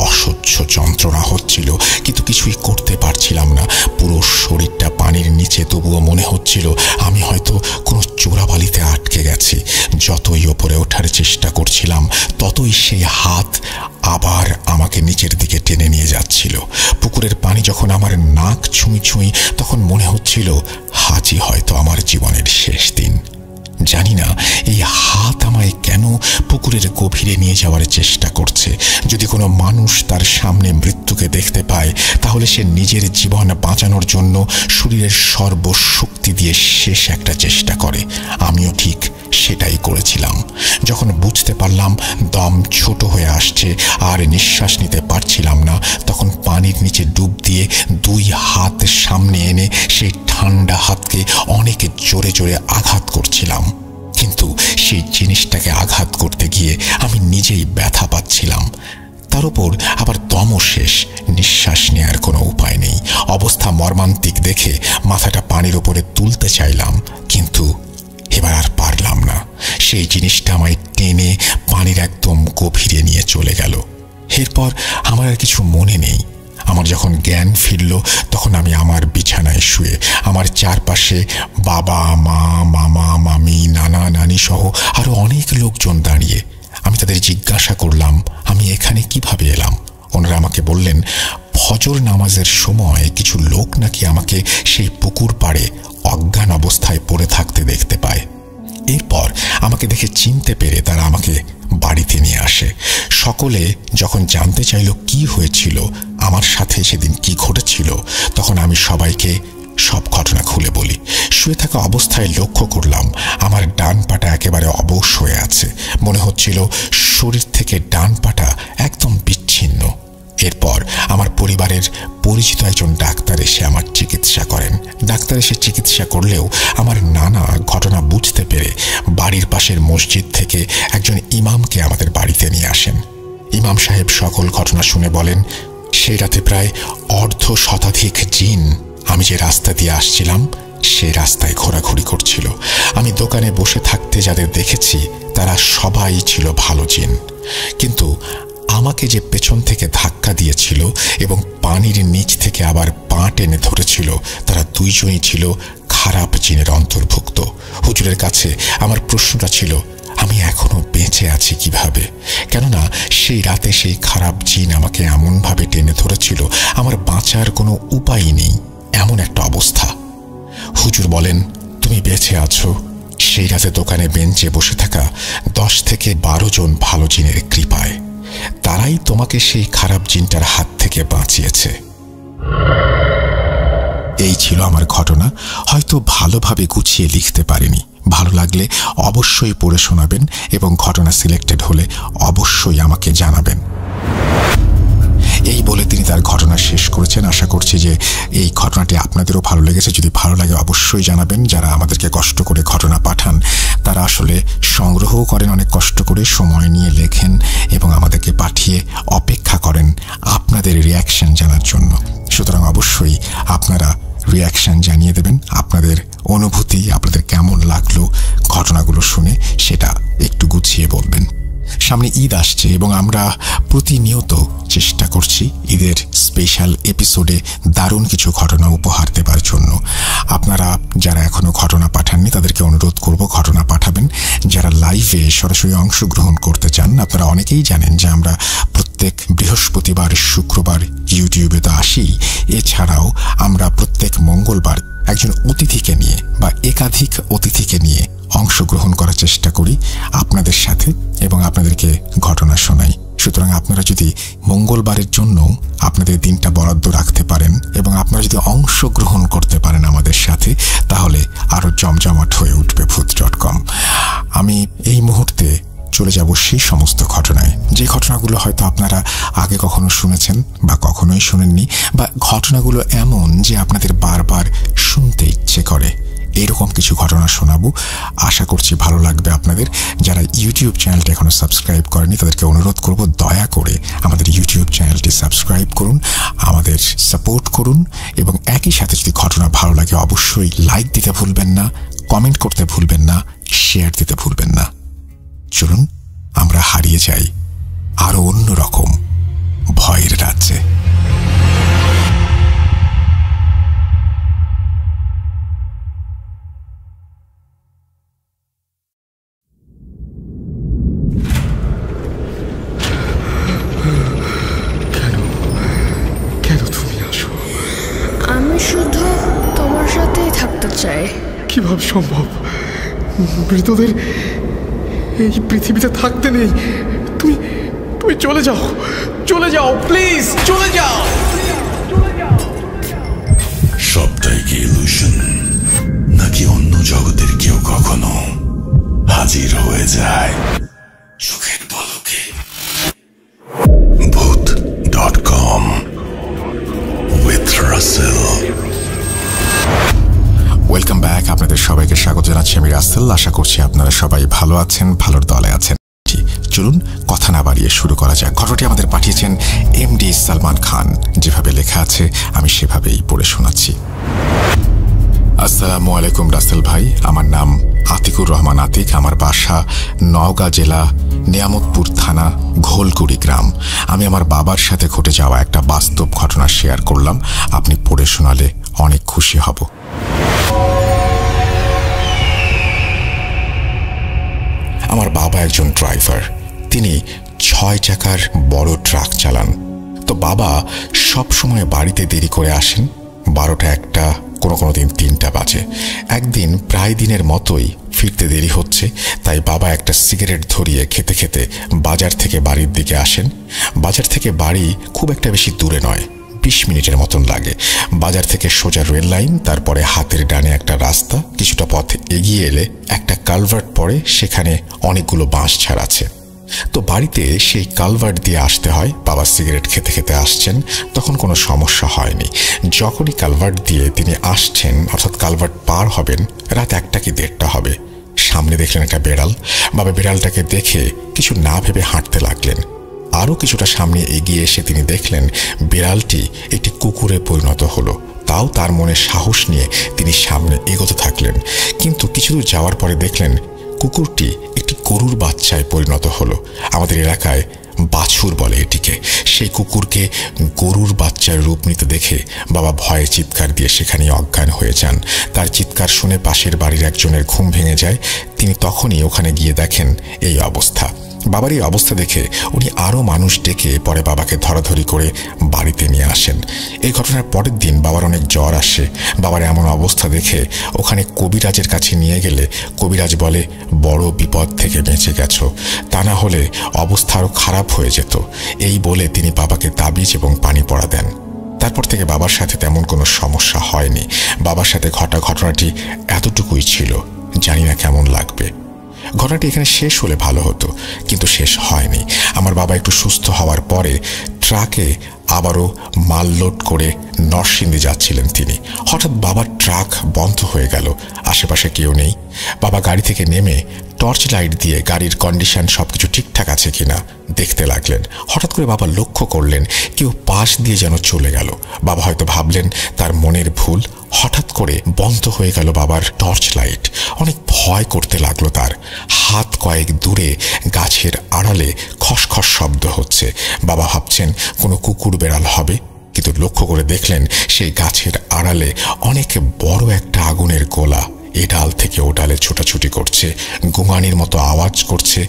অসহ্য যন্ত্রণা হচ্ছিল, কিন্তু কিছুই করতে পারছিলাম না। পুরো শরীরটা পানির নিচে, তবুও মনে হচ্ছিল আমি হয়তো কোনো চোরাবালিতে আটকে গেছি। যতই ওপরে ওঠার চেষ্টা করছিলাম ততই সেই হাত আবার আমাকে নিচের দিকে টেনে নিয়ে যাচ্ছিল। পুকুরের পানি যখন আমার নাক ছুঁই ছুঁই তখন মনে হচ্ছিল আজই হয়তো আমার জীবনের শেষ দিন। জানি না এই হাত আমায় কেন পুকুরের গভীরে নিয়ে যাওয়ার চেষ্টা করছে। যদি কোনো মানুষ তার সামনে মৃত্যুকে দেখতে পায় তাহলে সে নিজের জীবন বাঁচানোর জন্য শরীরের সর্বশক্তি দিয়ে শেষ একটা চেষ্টা করে। আমিও ঠিক সেটাই করেছিলাম। যখন বুঝতে পারলাম দম ছোট হয়ে আসছে আর নিঃশ্বাস নিতে পারছিলাম না, তখন পানির নিচে ডুব দিয়ে 2 হাত সামনে এনে সেই ঠান্ডা হাতকে অনেক জোরে জোরে আঘাত করছিলাম। কিন্তু সেই জিনিসটাকে আঘাত করতে গিয়ে আমি নিজেই ব্যথা পাচ্ছিলাম। তার উপর আবার দমও শেষ, নিঃশ্বাস নেওয়ার কোনো উপায় নেই। অবস্থা মর্মান্তিক দেখে মাথাটা পানির উপরে তুলতে চাইলাম, কিন্তু এবার আর পারলাম না। সেই জিনিসটা আমায় টেনে পানির একদম গভীরে নিয়ে চলে গেল। এরপর আমার আর কিছু মনে নেই। আমার যখন জ্ঞান ফিরল তখন আমি আমার বিছানায় শুয়ে, আমার চারপাশে বাবা, মা, মামা, মামি, নানা, নানি সহ আরো অনেক লোকজন দাঁড়িয়ে। আমি তাদের জিজ্ঞাসা করলাম আমি এখানে কিভাবে এলাম। ওনারা আমাকে বললেন ফজর নামাজের সময় কিছু লোক নাকি আমাকে সেই পুকুর পাড়ে অজ্ঞান অবস্থায় পড়ে থাকতে দেখতে পায়। এরপর আমাকে দেখে চিনতে পেরে তারা আমাকে বাড়িতে নিয়ে আসে। সকলে যখন জানতে চাইল কি হয়েছিল, আমার সাথে সেদিন কি ঘটেছিল, তখন আমি সবাইকে সব ঘটনা খুলে বলি। শুয়ে থাকা অবস্থায় লক্ষ্য করলাম আমার ডান পাটা একেবারে অবশ হয়ে আছে। মনে হচ্ছিল শরীর থেকে ডান পাটা একদম বিচ্ছিন্ন। এরপর আমার পরিবারের পরিচিত একজন ডাক্তার এসে আমার চিকিৎসা করেন। ডাক্তার এসে চিকিৎসা করলেও আমার নানা ঘটনা বুঝতে পেরে বাড়ির পাশের মসজিদ থেকে একজন ইমামকে আমাদের বাড়িতে নিয়ে আসেন। ইমাম সাহেব সকল ঘটনা শুনে বলেন সেই রাতে প্রায় 1/2 শতাধিক জিন আমি যে রাস্তা দিয়ে আসছিলাম সেই রাস্তায় ঘোরাঘুরি করছিল। আমি দোকানে বসে থাকতে যাদের দেখেছি তারা সবাই ছিল ভালো জিন, কিন্তু আমাকে যে পেছন থেকে ধাক্কা দিয়েছিল এবং পানির নিচ থেকে আবার পা টেনে ধরেছিল তারা 2 জনই ছিল খারাপ জিনের অন্তর্ভুক্ত। হুজুরের কাছে আমার প্রশ্নটা ছিল আমি এখনো বেঁচে আছি কিভাবে, কেননা সেই রাতে সেই খারাপ জিন আমাকে এমনভাবে টেনে ধরেছিল আমার বাঁচার কোনো উপায় নেই, এমন একটা অবস্থা। হুজুর বলেন তুমি বেঁচে আছো সেই রাতে দোকানে বেঞ্চে বসে থাকা 10 থেকে 12 জন ভালো জিনের কৃপায়। তারাই তোমাকে সেই খারাপ জিনটার হাত থেকে বাঁচিয়েছে। এই ছিল আমার ঘটনা। হয়তো ভালোভাবে গুছিয়ে লিখতে পারিনি। ভালো লাগলে অবশ্যই পড়ে শোনাবেন এবং ঘটনা সিলেক্টেড হলে অবশ্যই আমাকে জানাবেন। এই বলে তিনি তার ঘটনা শেষ করেছেন। আশা করছি যে এই ঘটনাটি আপনাদেরও ভালো লেগেছে। যদি ভালো লাগে অবশ্যই জানাবেন। যারা আমাদেরকে কষ্ট করে ঘটনা পাঠান তারা আসলে সংগ্রহও করেন, অনেক কষ্ট করে সময় নিয়ে লেখেন এবং আমাদেরকে পাঠিয়ে অপেক্ষা করেন আপনাদের রিয়াকশন জানার জন্য। সুতরাং অবশ্যই আপনারা রিয়াকশন জানিয়ে দেবেন, আপনাদের অনুভূতি, আপনাদের কেমন লাগলো ঘটনাগুলো শুনে সেটা একটু গুছিয়ে বলবেন। সামনে ঈদ আসছে এবং আমরা প্রতিনিয়ত চেষ্টা করছি ঈদের স্পেশাল এপিসোডে দারুণ কিছু ঘটনা উপহার দেবার জন্য। আপনারা যারা এখনো ঘটনা পাঠাননি তাদেরকে অনুরোধ করব ঘটনা পাঠাবেন। যারা লাইভে সরাসরি অংশগ্রহণ করতে চান, আপনারা অনেকেই জানেন যে আমরা প্রত্যেক বৃহস্পতিবার, শুক্রবার ইউটিউবে তো আসি। এছাড়াও আমরা প্রত্যেক মঙ্গলবার একজন অতিথিকে নিয়ে বা একাধিক অতিথিকে নিয়ে অংশগ্রহণ করার চেষ্টা করি আপনাদের সাথে এবং আপনাদেরকে ঘটনা শোনাই। সুতরাং আপনারা যদি মঙ্গলবারের জন্য আপনাদের দিনটা বরাদ্দ রাখতে পারেন এবং আপনারা যদি অংশগ্রহণ করতে পারেন আমাদের সাথে, তাহলে আরো জমজমাট হয়ে উঠবে ভূত.com। আমি এই মুহূর্তে চলে যাব সেই সমস্ত ঘটনায় যে ঘটনাগুলো হয়তো আপনারা আগে কখনো শুনেছেন বা কখনোই শুনেননি, বা ঘটনাগুলো এমন যে আপনাদের বারবার শুনতে ইচ্ছে করে। এরকম কিছু ঘটনা শোনাবো। আশা করছি ভালো লাগবে আপনাদের। যারা ইউটিউব চ্যানেলটি এখনো সাবস্ক্রাইব করেনি তাদেরকে অনুরোধ করব দয়া করে আমাদের ইউটিউব চ্যানেলটি সাবস্ক্রাইব করুন, আমাদের সাপোর্ট করুন এবং একই সাথে যদি ঘটনা ভালো লাগে অবশ্যই লাইক দিতে ভুলবেন না, কমেন্ট করতে ভুলবেন না, শেয়ার দিতে ভুলবেন না। চলুন আমরা হারিয়ে যাই আরো অন্যরকম ভয়ের রাজ্যে। কেন তুমি আসো? আমি শুধু তোমার সাথেই থাকতে চাই। কিভাবে সম্ভব? মৃতদের এই পৃথিবীতে থাকতে নেই। তুমি তুমি চলে যাও, চলে যাও, প্লিজ চলে যাও। সবটাই কি ইলুশন, নাকি অন্য জগতের কেউ কখনো হাজির হয়ে যায় চোখের পলকে। ভূত.com with রাসেল। Welcome back. আপনাদের সবাইকে স্বাগত জানাচ্ছি আমি রাসেল। আশা করছি আপনারা সবাই ভালো আছেন, ভালোর দলে আছেন। চলুন কথা না বাড়িয়ে শুরু করা যাক। ঘটনাটি আমাদের পাঠিয়েছেন এমডি সালমান খান। যেভাবে লেখা আছে আমি সেভাবেই পড়ে শোনাচ্ছি। আসসালামু আলাইকুম রাসেল ভাই, আমার নাম আতিকুর রহমান আতিক। আমার বাসা নওগাঁ জেলা নিয়ামতপুর থানা ঘোলকুড়ি গ্রাম। আমি আমার বাবার সাথে ঘটে যাওয়া একটা বাস্তব ঘটনা শেয়ার করলাম। আপনি পড়ে শোনালে অনেক খুশি হব। আমার বাবা একজন ড্রাইভার। তিনি 6 চাকার বড় ট্রাক চালান। তো বাবা সব সময় বাড়িতে দেরি করে আসেন। 12টা 1টা, কোনো দিন 3টা বাজে। একদিন প্রায় দিনের মতোই ফিরতে দেরি হচ্ছে, তাই বাবা একটা সিগারেট ধরিয়ে খেতে খেতে বাজার থেকে বাড়ির দিকে আসেন। বাজার থেকে বাড়ি খুব একটা বেশি দূরে নয়, 20 মিনিটের মতন লাগে। বাজার থেকে সোজা রেল লাইন, তারপরে হাতের ডানে একটা রাস্তা। কিছুটা পথ এগিয়ে এলে একটা কালভার্ট পড়ে, সেখানে অনেকগুলো বাঁশঝাড় আছে। তো বাড়িতে সেই কালভার্ট দিয়ে আসতে হয়। বাবা সিগারেট খেতে খেতে আসছেন, তখন কোনো সমস্যা হয়নি। যখনই কালভার্ট দিয়ে তিনি আসছেন, অর্থাৎ কালভার্ট পার হবেন, রাত 1টা কি 1:30 হবে, সামনে দেখলেন একটা বেড়াল। বাবা বেড়ালটাকে দেখে কিছু না ভেবে হাঁটতে লাগলেন। আরও কিছুটা সামনে এগিয়ে এসে তিনি দেখলেন বিড়ালটি একটি কুকুরে পরিণত হলো। তাও তার মনে সাহস নিয়ে তিনি সামনে এগোতে থাকলেন। কিন্তু কিছু দূর যাওয়ার পরে দেখলেন কুকুরটি একটি গরুর বাচ্চায় পরিণত হলো। আমাদের এলাকায় বাছুর বলে এটিকে। সেই কুকুরকে গরুর বাচ্চার রূপ নিতে দেখে বাবা ভয়ে চিৎকার দিয়ে সেখানেই অজ্ঞান হয়ে যান। তার চিৎকার শুনে পাশের বাড়ির একজনের ঘুম ভেঙে যায়। তিনি তখনই ওখানে গিয়ে দেখেন এই অবস্থা। বাবার এই অবস্থা দেখে উনি আরও মানুষ ডেকে পরে বাবাকে ধরাধরি করে বাড়িতে নিয়ে আসেন। এই ঘটনার পরের দিন বাবার অনেক জ্বর আসে। বাবার এমন অবস্থা দেখে ওখানে কবিরাজের কাছে নিয়ে গেলে কবিরাজ বলে, বড় বিপদ থেকে বেঁচে গেছো, তা না হলে অবস্থা আরও খারাপ হয়ে যেত। এই বলে তিনি বাবাকে তাবিজ এবং পানি পড়া দেন। তারপর থেকে বাবার সাথে তেমন কোনো সমস্যা হয়নি। বাবার সাথে ঘটা ঘটনাটি এতটুকুই ছিল। জানি না কেমন লাগবে। ঘটনাটি এখানে শেষ হলে ভালো হতো, কিন্তু শেষ হয়নি। আমার বাবা একটু সুস্থ হওয়ার পরে ট্রাকে আবারও মাল লোড করে নরসিংদী যাচ্ছিলেন তিনি। হঠাৎ বাবার ট্রাক বন্ধ হয়ে গেল। আশেপাশে কেউ নেই। বাবা গাড়ি থেকে নেমে টর্চ লাইট দিয়ে গাড়ির কন্ডিশন সবকিছু ঠিকঠাক আছে কিনা দেখতে লাগলেন। হঠাৎ করে বাবা লক্ষ্য করলেন কেউ পাশ দিয়ে যেন চলে গেল। বাবা হয়তো ভাবলেন তার মনের ভুল। হঠাৎ করে বন্ধ হয়ে গেল বাবার টর্চ লাইট। অনেক ভয় করতে লাগলো তার। হাত কয়েক দূরে গাছের আড়ালে খসখস শব্দ হচ্ছে। বাবা ভাবছেন কোনো কুকুর বেড়াল হবে, কিন্তু লক্ষ্য করে দেখলেন সেই গাছের আড়ালে অনেক বড় একটা আগুনের গোলা এ ডাল থেকে ও ডালে ছোটাছুটি করছে, গুঙানির মতো আওয়াজ করছে।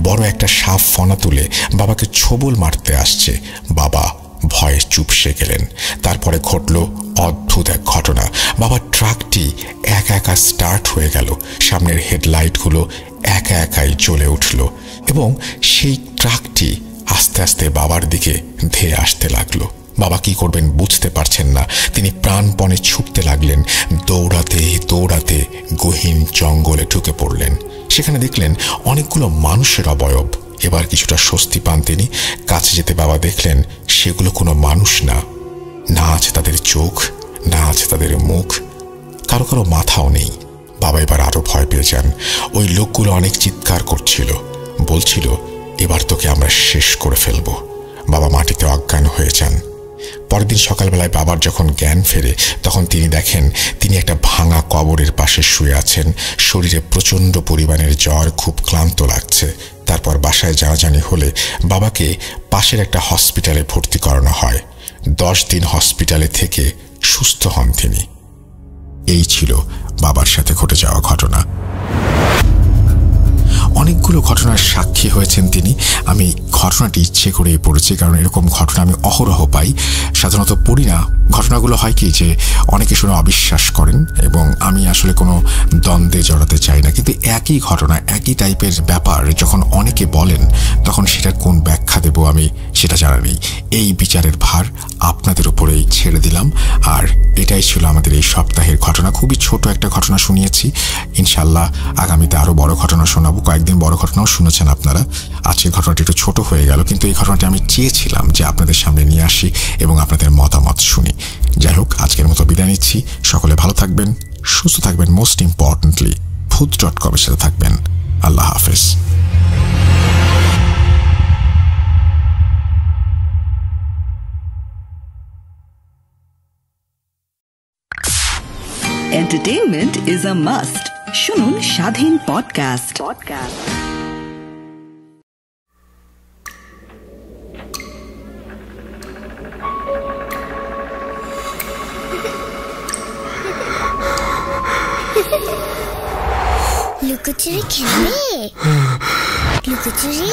বড় একটা সাপ ফনা তুলে বাবাকে ছোবল মারতে আসছে। বাবা ভয়ে চুপসে গেলেন। তারপরে ঘটল অদ্ভুত এক ঘটনা। বাবার ট্রাকটি একা একা স্টার্ট হয়ে গেল। সামনের হেডলাইটগুলো একা একাই জ্বলে উঠল এবং সেই ট্রাকটি আস্তে আস্তে বাবার দিকে ধেয়ে আসতে লাগলো। বাবা কি করবেন বুঝতে পারছেন না। তিনি প্রাণপণে ছুটতে লাগলেন। দৌড়াতে দৌড়াতে গহীন জঙ্গলে ঢুকে পড়লেন। সেখানে দেখলেন অনেকগুলো মানুষের অবয়ব। এবার কিছুটা স্বস্তি পান তিনি। কাছে যেতে বাবা দেখলেন সেগুলো কোনো মানুষ না। না আছে তাদের চোখ, না আছে তাদের মুখ, কারো কারো মাথাও নেই। বাবা এবার আরো ভয় পেয়ে যান। ওই লোকগুলো অনেক চিৎকার করছিল, বলছিল এবার তোকে আমরা শেষ করে ফেলবো। বাবা মাটিতে অজ্ঞান হয়ে যান। পরের দিন সকালবেলায় বাবার যখন জ্ঞান ফেরে তখন তিনি দেখেন তিনি একটা ভাঙা কবরের পাশে শুয়ে আছেন। শরীরে প্রচণ্ড পরিমাণের জ্বর, খুব ক্লান্ত লাগছে। তারপর বাসায় জানাজানি হলে বাবাকে পাশের একটা হসপিটালে ভর্তি করানো হয়। 10 দিন হসপিটালে থেকে সুস্থ হন তিনি। এই ছিল বাবার সাথে ঘটে যাওয়া ঘটনা। অনেকগুলো ঘটনার সাক্ষী হয়েছেন তিনি। আমি ঘটনাটি ইচ্ছে করেই পড়েছি, কারণ এরকম ঘটনা আমি অহরহ পাই। সাধারণত পড়ি না, ঘটনাগুলো হয় কি যে অনেকে শুনে অবিশ্বাস করেন এবং আমি আসলে কোনো দ্বন্দ্বে জড়াতে চাই না, কিন্তু একই ঘটনা একই টাইপের ব্যাপার যখন অনেকে বলেন তখন সেটার কোন ব্যাখ্যা দেব আমি সেটা জানা নেই। এই বিচারের ভার আপনাদের উপরেই ছেড়ে দিলাম। আর এটাই ছিল আমাদের এই সপ্তাহের ঘটনা। খুবই ছোট একটা ঘটনা শুনিয়েছি, ইনশাল্লাহ আগামীতে আরও বড় ঘটনা শোনাবো। কয়েকদিন বড় ঘটনাও শুনেছেন আপনারা, আজকের ঘটনাটি একটু ছোট হয়ে গেল, কিন্তু এই ঘটনাটি আমি চেয়েছিলাম যে আপনাদের সামনে নিয়ে আসি এবং আপনাদের মতামত শুনি। যাই হোক, আজকের মতো বিদায় নিচ্ছি। সকলে ভালো থাকবেন, সুস্থ থাকবেন, মোস্ট ইম্পর্টেন্টলি ভূত.com এর সাথে থাকবেন। আল্লাহ হাফেজ। Entertainment is a must. শুনুন স্বাধীন পডকাস্ট। লুকোচুরি খেলবে? লুকোচুরি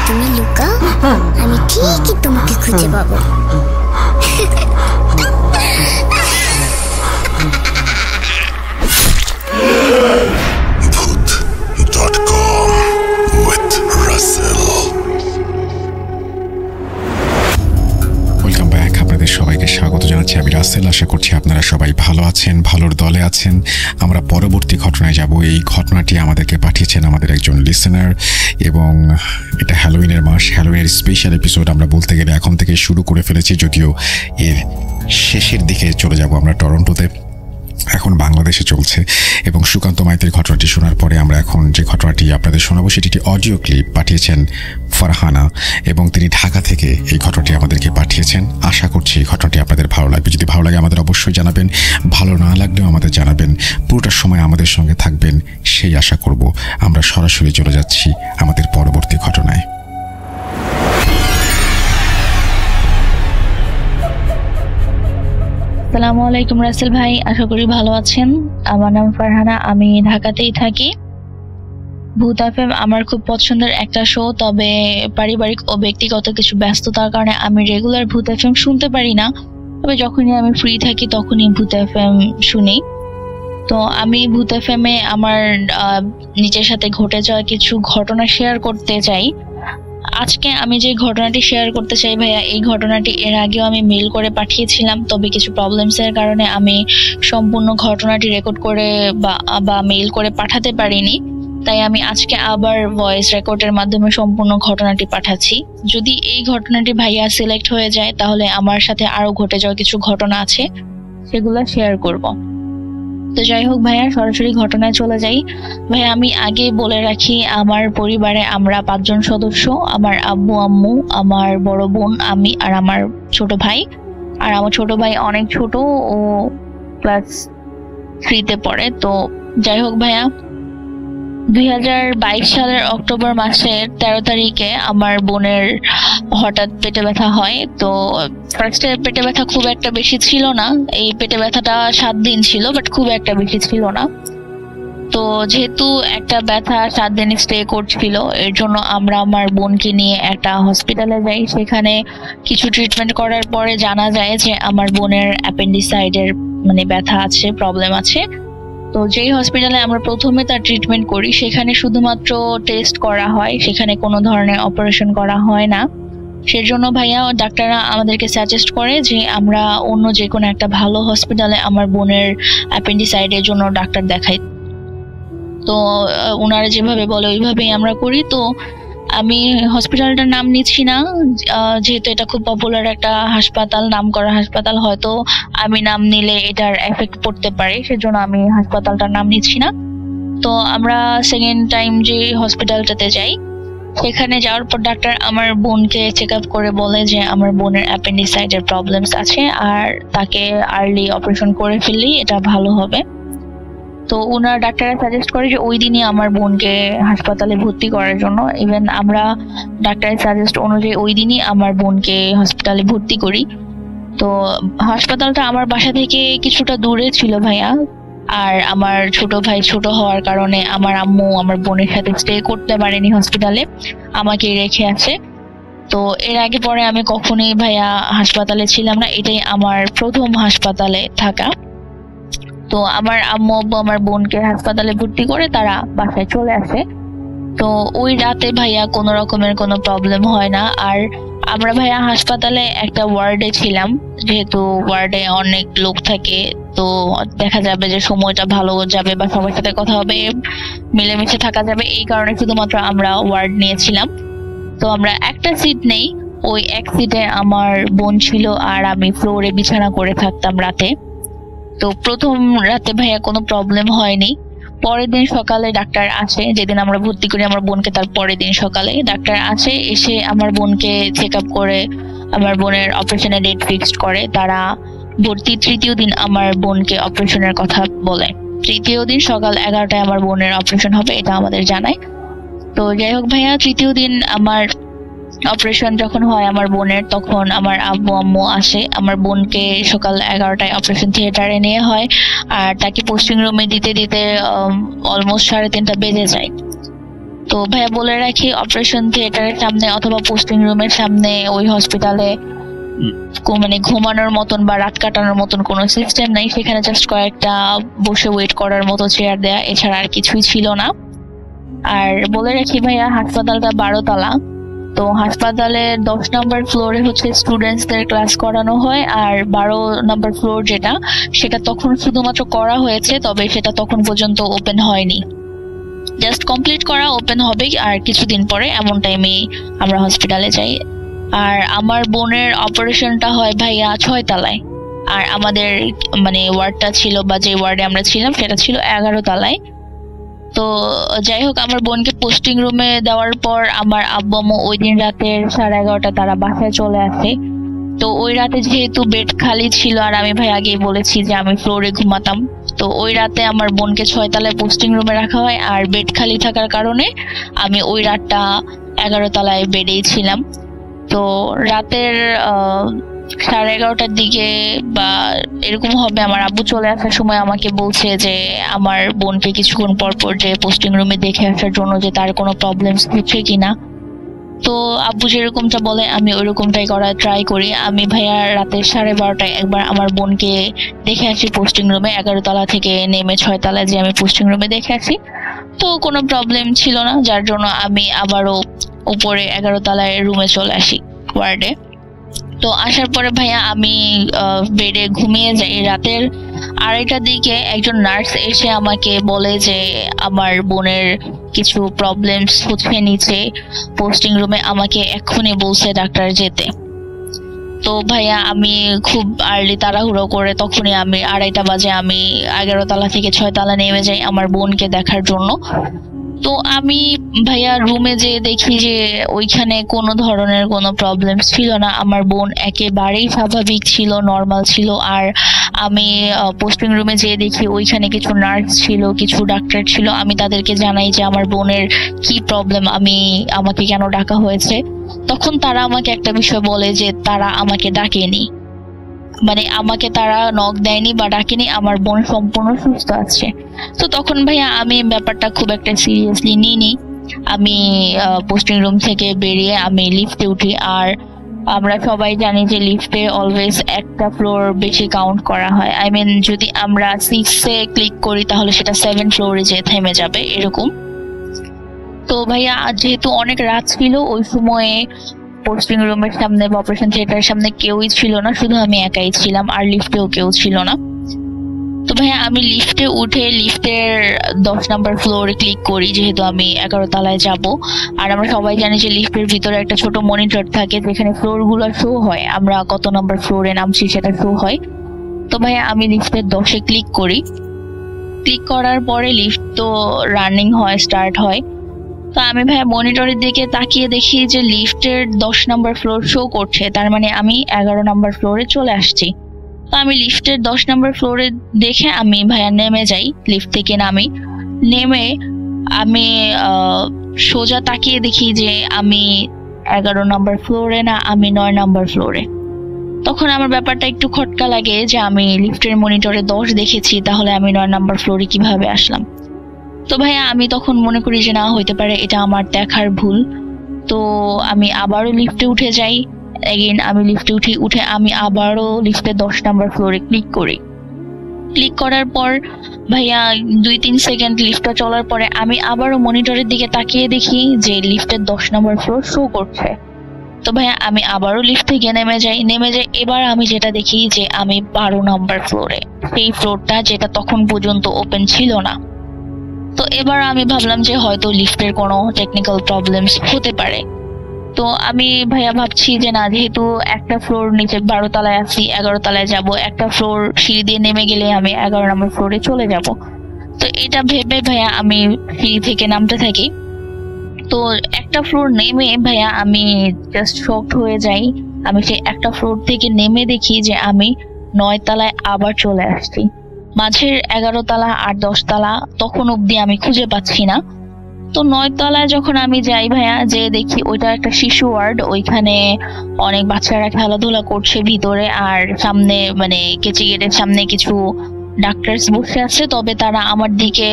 তুমি লুকাও, আমি ঠিকই তোমাকে খুঁজে পাবো। Voot.com with Russell. Welcome back. আপনাদের সবাইকে স্বাগত জানাচ্ছি, আমি রাসেল। আশা করছি আপনারা সবাই ভালো আছেন, ভালোর দলে আছেন। আমরা পরবর্তী ঘটনায় যাব। এই ঘটনাটি আমাদেরকে পাঠিয়েছেন আমাদের একজন লিসেনার এবং এটা হ্যালোউইনের মাস, হ্যালোউইনের স্পেশাল এপিসোড আমরা বলতে গেলে এখন থেকে শুরু করে ফেলেছি, যদিও এর শেষের দিকে চলে যাব আমরা টরন্টোতে। এখন বাংলাদেশে চলছে এবং সুকান্ত মাইতির ঘটনাটি শোনার পরে আমরা এখন যে ঘটনাটি আপনাদের শোনাবো সেটি একটি অডিও ক্লিপ পাঠিয়েছেন ফারহানা এবং তিনি ঢাকা থেকে এই ঘটনাটি আমাদেরকে পাঠিয়েছেন। আশা করছি এই ঘটনাটি আপনাদের ভালো লাগবে। যদি ভালো লাগে আমাদের অবশ্যই জানাবেন, ভালো না লাগলেও আমাদের জানাবেন। পুরোটা সময় আমাদের সঙ্গে থাকবেন সেই আশা করব। আমরা সরাসরি চলে যাচ্ছি আমাদের পরবর্তী ঘটনায়। আসসালামু আলাইকুম রাসেল ভাই, আশা করি ভালো আছেন। আমার নাম ফারহানা, আমি ঢাকাতেই থাকি। ভূত এফএম আমার খুব পছন্দের একটা শো, তবে পারিবারিক ও ব্যক্তিগত কিছু ব্যস্ততার কারণে আমি রেগুলার ভূত এফএম শুনতে পারি না। তবে যখনই আমি ফ্রি থাকি তখনই ভূত এফএম শুনি। তো আমি ভূত এফএম এ আমার নিজের সাথে ঘটে যাওয়া কিছু ঘটনা শেয়ার করতে চাই। আজকে আমি যে ঘটনাটি শেয়ার করতে চাই ভাইয়া, এই ঘটনাটি এর আগেও আমি মেইল করে পাঠিয়েছিলাম, তবে কিছু প্রবলেমসের কারণে আমি সম্পূর্ণ ঘটনাটি রেকর্ড করে বা মেইল করে পাঠাতে পারিনি। তাই আমি আজকে আবার ভয়েস রেকর্ডের মাধ্যমে সম্পূর্ণ ঘটনাটি পাঠাচ্ছি। যদি এই ঘটনাটি ভাইয়া সিলেক্ট হয়ে যায় তাহলে আমার সাথে আরো ঘটে যাওয়া কিছু ঘটনা আছে, সেগুলো শেয়ার করব। তো যাই হোক ভাইয়া, সরাসরি ঘটনায় চলে যাই। ভাইয়া আমি আগে বলে রাখি, আমার পরিবারে আমরা 5 জন সদস্য। আমার আব্বু আম্মু, আমার বড় বোন, আমি আর আমার ছোট ভাই। আর আমার ছোট ভাই অনেক ছোট, ও ক্লাস 3-তে পড়ে। তো যাই হোক ভাইয়া, 2022 সালের অক্টোবর মাসের 13 তারিখে আমার বোনের হঠাৎ পেটে ব্যথা হয়। তো ফার্স্টে পেটে ব্যথা খুব একটা বেশি ছিল না, এই পেটে ব্যথাটা 7 দিন ছিল, বাট খুব একটা বেশি ছিল না। তো যেহেতু একটা ব্যথা 7 দিন স্টে করছিল, এর জন্য আমরা আমার বোনকে নিয়ে একটা হসপিটালে যাই। সেখানে কিছু ট্রিটমেন্ট করার পরে জানা যায় যে আমার বোনের অ্যাপেন্ডিসাইডের ব্যথা আছে, প্রবলেম আছে। তো যেই হসপিটালে আমরা প্রথমে তার ট্রিটমেন্ট করি, সেখানে শুধুমাত্র টেস্ট করা হয়, সেখানে কোনো ধরনের অপারেশন করা হয় না। সেজন্য ভাইয়া ডাক্তাররা আমাদেরকে সাজেস্ট করে যে আমরা অন্য যে কোনো একটা ভালো হসপিটালে আমার বোনের অ্যাপেন্ডিসাইডের জন্য ডাক্তার দেখাই। তো ওনারা যেভাবে বলে ওইভাবেই আমরা করি। তো আমি হসপিটালটার নাম নিচ্ছি না, যেহেতু এটা খুব পপুলার একটা হাসপাতাল, নাম করা হাসপাতাল, হয়তো আমি নাম নিলে এটার এফেক্ট পড়তে পারে, সেজন্য আমি হাসপাতালটার নাম নিচ্ছি না। তো আমরা সেকেন্ড টাইম যে হসপিটালটাতে যাই, সেখানে যাওয়ার পর ডাক্তার আমার বোনকে চেক আপ করে বলে যে আমার বোনের অ্যাপেন্ডিসাইডের প্রবলেমস আছে আর তাকে আর্লি অপারেশন করে ফেললেই এটা ভালো হবে। তো ওনার ডাক্তাররা সাজেস্ট করে যে ওই দিনই আমার বোনকে হাসপাতালে ভর্তি করার জন্য। ইভেন আমরা ডাক্তারের সাজেস্ট অনুযায়ী ওই দিনই আমার বোনকে হসপিটালে ভর্তি করি। তো হাসপাতালটা আমার বাসা থেকে কিছুটা দূরে ছিল ভাইয়া, আর আমার ছোট ভাই ছোট হওয়ার কারণে আমার আম্মু আমার বোনের সাথে স্টে করতে পারেনি হসপিটালে, আমাকে রেখে আছে। তো এর আগে পরে আমি কখনোই ভাইয়া হাসপাতালে ছিলাম না, এটাই আমার প্রথম হাসপাতালে থাকা। তো আমার আম্মু আব্বু আমার বোনকে হাসপাতালে ভর্তি করে তারা বাসায় চলে আসে। তো ওই রাতে ভাইয়া কোনো রকমের কোনো প্রবলেম হয় না। আর আমরা ভাইয়া হাসপাতালে একটা ওয়ার্ডে ছিলাম, যেহেতু ওয়ার্ডে অনেক লোক থাকে, তো দেখা যাবে যে সময়টা ভালো যাবে বা সবার সাথে কথা হবে, মিলেমিশে থাকা যাবে, এই কারণে শুধুমাত্র আমরা ওয়ার্ড নিয়েছিলাম। তো আমরা একটা সিট নেই, ওই এক সিটে আমার বোন ছিল আর আমি ফ্লোরে বিছানা করে থাকতাম রাতে। তো প্রথম রাতে ভাইয়া কোনো প্রবলেম হয়নি। পরের দিন সকালে ডাক্তার আসে, যেদিন আমরা ভর্তি করি আমার বোনকে, তার পরের দিন সকালে ডাক্তার আসে, এসে আমার বোনকে চেক আপ করে আমার বোনের অপারেশনের ডেট ফিক্সড করে। তারা ভর্তি তৃতীয় দিন আমার বোনকে অপারেশনের কথা বলে। তৃতীয় দিন সকাল 11টায় আমার বোনের অপারেশন হবে, এটা আমাদের জানায়। তো যাই হোক ভাইয়া, তৃতীয় দিন আমার অপারেশন যখন হয় আমার বোনের, তখন আমার আব্বু আম্মু আসে। আমার বোনকে সকাল 11টায় অপারেশন থিয়েটারে নিয়ে হয়, আর তাকে পোস্টিং রুমে দিতে দিতে অলমোস্ট 3:30 বেজে যায়। তো ভাইয়া বলে রাখি, অপারেশন থিয়েটারের সামনে অথবা পোস্টিং রুমের সামনে ওই হসপিটালে মানে ঘুমানোর মতন বা রাত কাটানোর মতন কোনো সিস্টেম নাই। সেখানে জাস্ট কয়েকটা বসে ওয়েট করার মতো চেয়ার দেয়া, এছাড়া আর কিছুই ছিল না। আর বলে রাখি ভাইয়া, হাসপাতালটা 12 তলা। তো হাসপাতালের 10 নম্বর ফ্লোরে হচ্ছে স্টুডেন্টসদের ক্লাস করানো হয়, আর 12 নম্বর ফ্লোর যেটা, সেটা তখন শুধুমাত্র করা হয়েছে, তবে সেটা তখন পর্যন্ত ওপেন হয়নি। জাস্ট কমপ্লিট করা, ওপেন হবে আর কিছুদিন পরে, এমন টাইমে আমরা হসপিটালে যাই। আর আমার বোনের অপারেশনটা হয় ভাইয়া 6 তলায়, আর আমাদের মানে ওয়ার্ডটা ছিল বা যে ওয়ার্ডে আমরা ছিলাম সেটা ছিল 11 তলায়। তো যাই হোক, আমার বোনকে পোস্টিং রুমে দেওয়ার পর আমার আব্বু আম্মু ওই দিন রাতের 11:30 তারা বাসায় চলে আসে। তো ওই রাতে যেহেতু বেড খালি ছিল, আর আমি ভাই আগেই বলেছি যে আমি ফ্লোরে ঘুমাতাম, তো ওই রাতে আমার বোনকে 6 তলায় পোস্টিং রুমে রাখা হয়, আর বেড খালি থাকার কারণে আমি ওই রাতটা 11 তলায় বেডেই ছিলাম। তো রাতের 11:30টার দিকে বা এরকম হবে, আমার আব্বু চলে আসার সময় আমাকে বলছে যে আমার বোনকে কিছুক্ষণ পর পর যে পোস্টিং রুমে দেখে আসার জন্য, যে তার কোনো প্রবলেম হচ্ছে কিনা। তো আব্বু যেরকমটা বলে আমি ওইরকমটাই করার ট্রাই করি। আমি ভাইয়া রাতে 12:30টায় একবার আমার বোনকে দেখে আসি পোস্টিং রুমে, 11 তলা থেকে নেমে 6 তলায় যে আমি পোস্টিং রুমে দেখে আসি। তো কোনো প্রবলেম ছিল না, যার জন্য আমি আবারও উপরে 11 তলায় রুমে চলে আসি ওয়ার্ডে। তো আসার পরে ভাইয়া আমি বেডে ঘুমিয়ে যাই। রাতের 2:30টার দিকে একজন নার্স এসে আমাকে বলে যে আমার বোনের কিছু প্রবলেমস হচ্ছে নিচে পোস্টিং রুমে, আমাকে এক্ষুনি বলছে ডাক্তার যেতে। তো ভাইয়া আমি খুব আর্লি তাড়াহুড়ো করে তখনই আমি 2:30 বাজে আমি 11 তলা থেকে 6 তলা নেমে যাই আমার বোনকে দেখার জন্য। তো আমি ভাইয়া রুমে যে দেখি যে ওইখানে কোনো ধরনের কোনো প্রবলেম ছিল না, আমার বোন একেবারেই স্বাভাবিক ছিল, নর্মাল ছিল। আর আমি পোস্টিং রুমে যেয়ে দেখি ওইখানে কিছু নার্স ছিল, কিছু ডাক্তার ছিল। আমি তাদেরকে জানাই যে আমার বোনের কি প্রবলেম, আমাকে কেন ডাকা হয়েছে। তখন তারা আমাকে একটা বিষয় বলে যে তারা আমাকে ডাকেনি, মানে আমাকে তারা নক দেয়নি বা ডাকেনি, আমার বোন সম্পূর্ণ সুস্থ আছে। তো তখন ভাইয়া আমি ব্যাপারটা খুব একটা সিরিয়াসলি নিইনি। আমি পোস্টিং রুম থেকে বেরিয়ে আমি লিফটে উঠি। আর আমরা সবাই জানি যে লিফটে অলওয়েজ একটা ফ্লোর বেশি কাউন্ট করা হয়। আই মিন যদি আমরা 6-এ ক্লিক করি তাহলে সেটা 7 ফ্লোরে যেয়ে থেমে যাবে, এরকম। তো ভাইয়া যেহেতু অনেক রাত ছিল, ওই সময়ে পোস্টিং রুমের সামনে বা অপারেশন থিয়েটারের সামনে কেউই ছিল না, শুধু আমি একাই ছিলাম, আর লিফটেও কেউ ছিল না। তো ভাইয়া আমি লিফটে উঠে লিফটের 10 নম্বর ফ্লোরে ক্লিক করি, যেহেতু আমি 11 তলায় যাব। আর আমরা সবাই জানি যে লিফটের ভিতরে একটা ছোট মনিটর থাকে যেখানে ফ্লোরগুলো শো হয়, আমরা কত নম্বর ফ্লোরে নামছি সেটা শো হয়। তো ভাইয়া আমি লিফটের 10-এ ক্লিক করি। ক্লিক করার পরে লিফট তো রানিং হয়, স্টার্ট হয়। তো আমি ভাইয়া মনিটরের দিকে তাকিয়ে দেখি যে লিফটের 10 নম্বর ফ্লোর শো করছে, তার মানে আমি 11 নম্বর ফ্লোরে চলে আসছি। তো আমি লিফটের 10 নম্বর ফ্লোরে দেখে আমি ভাইয়া নেমে যাই। লিফট থেকে নেমে আমি সোজা তাকিয়ে দেখি যে আমি 11 নম্বর ফ্লোরে না, আমি 9 নম্বর ফ্লোরে। তখন আমার ব্যাপারটা একটু খটকা লাগে যে আমি লিফটের মনিটরে 10 দেখেছি, তাহলে আমি 9 নম্বর ফ্লোরে কিভাবে আসলাম। তো ভাইয়া আমি তখন মনে করি যে না, হইতে পারে এটা আমার দেখার ভুল। তো আমি আবারও লিফটে উঠে যাই। এগেইন আমি লিফটে উঠে আমি আবারও লিফটে 10 নাম্বার ফ্লোরে ক্লিক করি। ক্লিক করার পর ভাইয়া 2-3 সেকেন্ড লিফটটা চলার পরে আমি আবারও মনিটরের দিকে তাকিয়ে দেখি যে লিফটের 10 নাম্বার ফ্লোর শো করছে। তো ভাইয়া আমি আবারও লিফট থেকে নেমে যাই। এবার আমি যেটা দেখি যে আমি 12 নাম্বার ফ্লোরে, সেই ফ্লোরটা যেটা তখন পর্যন্ত ওপেন ছিল না। তো এবার আমি ভাবলাম যে হয়তো লিফটের কোনো টেকনিক্যাল প্রবলেমস হতে পারে। তো আমি ভাইয়া ভাবছি যে না, যেহেতু একটা ফ্লোর নিচে 12 তলায় আছি, 11 তলায় যাব, একটা ফ্লোর সিঁড়ি দিয়ে নেমে গেলে আমি 11 নম্বর ফ্লোরে চলে যাব। তো এটা ভেবে ভাইয়া আমি সিঁড়ি থেকে নামতে থাকি। তো একটা ফ্লোর নেমে ভাইয়া আমি জাস্ট শকড হয়ে যাই। আমি সেই একটা ফ্লোর থেকে নেমে দেখি যে আমি 9 তলায় আবার চলে আসছি। মাঝের 11 তলা আর 10 তলা তখন অব্দি আমি খুঁজে পাচ্ছি না। তো 9 তলায় যখন আমি যাই ভাইয়া, যে দেখি ওইটা একটা শিশু ওয়ার্ড, ওইখানে অনেক বাচ্চারা খেলাধুলা করছে ভিতরে, আর সামনে মানে কেচি গেটের সামনে কিছু ডাক্তারস বসে আছে, তবে তারা আমার দিকে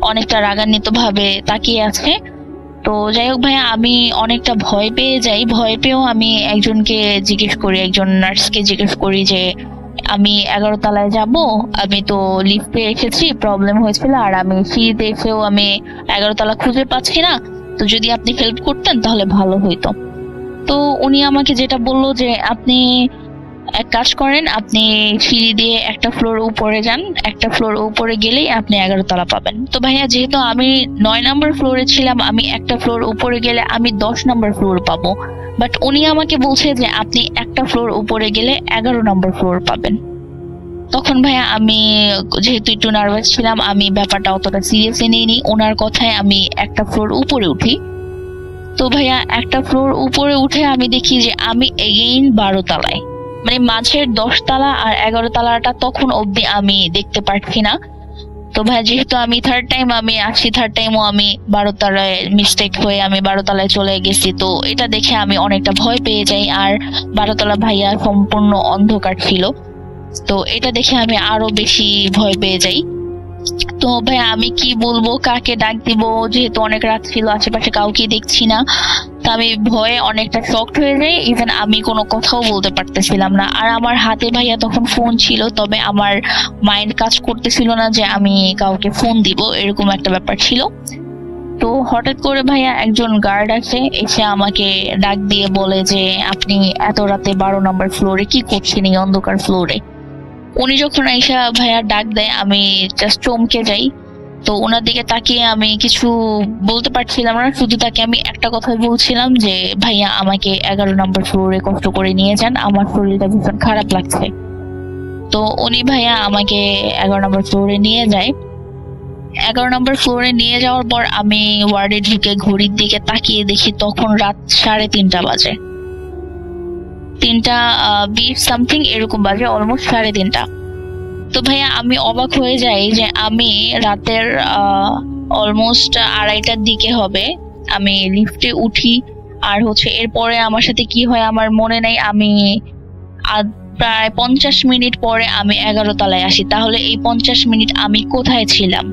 অনেকটা রাগান্বিত ভাবে তাকিয়ে আছে। তো যাই হোক ভাইয়া, আমি অনেকটা ভয় পেয়ে যাই। ভয় পেয়েও আমি একজন নার্সকে জিজ্ঞেস করি যে আমি 11 তলায় যাব, আমি তো লিফটে এসেছি, প্রবলেম হয়েছিল, আর আমি সিঁড়িতে এসেও আমি 11 তলা খুঁজে পাচ্ছি না, তো যদি আপনি হেল্প করতেন তাহলে ভালো হইতো। তো উনি আমাকে যেটা বললো যে আপনি এক কাজ করেন, আপনি সিঁড়ি দিয়ে একটা ফ্লোর উপরে যান, একটা ফ্লোর উপরে গেলেই আপনি 11 তলা পাবেন। তো ভাইয়া যেহেতু আমি 9 নাম্বার ফ্লোরে ছিলাম, আমি একটা ফ্লোর উপরে গেলে আমি 10 নাম্বার ফ্লোর পাবো, বাট উনি আমাকে বলছে যে আপনি একটা ফ্লোর উপরে গেলে 11 নম্বর ফ্লোর পাবেন। তখন ভাইয়া আমি যেহেতু একটু নার্ভাস ছিলাম, আমি ব্যাপারটা অতটা সিরিয়াসলি নিইনি। ওনার কথায় আমি একটা ফ্লোর উপরে উঠি। তো ভাইয়া একটা ফ্লোর উপরে উঠে আমি দেখি যে আমি এগেইন 12 তলায়, মানে মাঝের 10 তলা আর 11 তলাটা তখন অবধি আমি দেখতে পাচ্ছি না। তো ভাই যেহেতু আমি থার্ড টাইমও আমি 12 তলায় মিস্টেক হয়ে আমি 12 তলায় চলে গেছি। তো এটা দেখে আমি অনেকটা ভয় পেয়ে যাই, আর 12 তলা ভাইয়া সম্পূর্ণ অন্ধকার ছিল। তো এটা দেখে আমি আরো বেশি ভয় পেয়ে যাই। তো ভাই আমি কি বলবো, কাকে ডাক দিব, যেহেতু অনেক রাত ছিল, আশেপাশে কাউকে দেখছি না। তো আমি ভয়ে অনেকটা শকড হয়ে যাই, ইভেন আমি কোনো কথাও বলতে পারতেছিলাম না। আর আমার হাতে ভাইয়া তখন ফোন ছিল, তবে আমার মাইন্ড কাজ করতেছিল না যে আমি কাউকে ফোন দিব, এরকম একটা ব্যাপার ছিল। তো হঠাৎ করে ভাইয়া একজন গার্ড এসে আমাকে ডাক দিয়ে বলে যে আপনি এত রাতে 12 নম্বর ফ্লোরে কি করছেন এই অন্ধকার ফ্লোরে। উনি যখন আইসা ভাইয়া ডাক দেয়, আমি জাস্ট চমকে যাই। তো ওনার দিকে তাকিয়ে আমি কিছু বলতে পারছিলাম না, শুধু তাকে আমি একটা কথাই বলছিলাম যে ভাইয়া আমাকে 11 নম্বর ফ্লোরে কষ্ট করে নিয়ে যান, আমার শরীরটা ভীষণ খারাপ লাগছে। তো উনি ভাইয়া আমাকে 11 নম্বর ফ্লোরে নিয়ে যায়। 11 নম্বর ফ্লোরে নিয়ে যাওয়ার পর আমি ওয়ার্ডে ঢুকে ঘড়ির দিকে তাকিয়ে দেখি তখন রাত 3:30 বাজে, 3:20 সামথিং এরকম বাজে, অলমোস্ট 3:30। তো ভাইয়া আমি অবাক হয়ে যাই যে আমি রাতের অলমোস্ট 2:30টার দিকে হবে আমি লিফটে উঠি। আর এরপরে আমার সাথে কি হয় আমার মনে নাই। আমি প্রায় 50 মিনিট পরে আমি 11 তলায় আসি। তাহলে এই 50 মিনিট আমি কোথায় ছিলাম,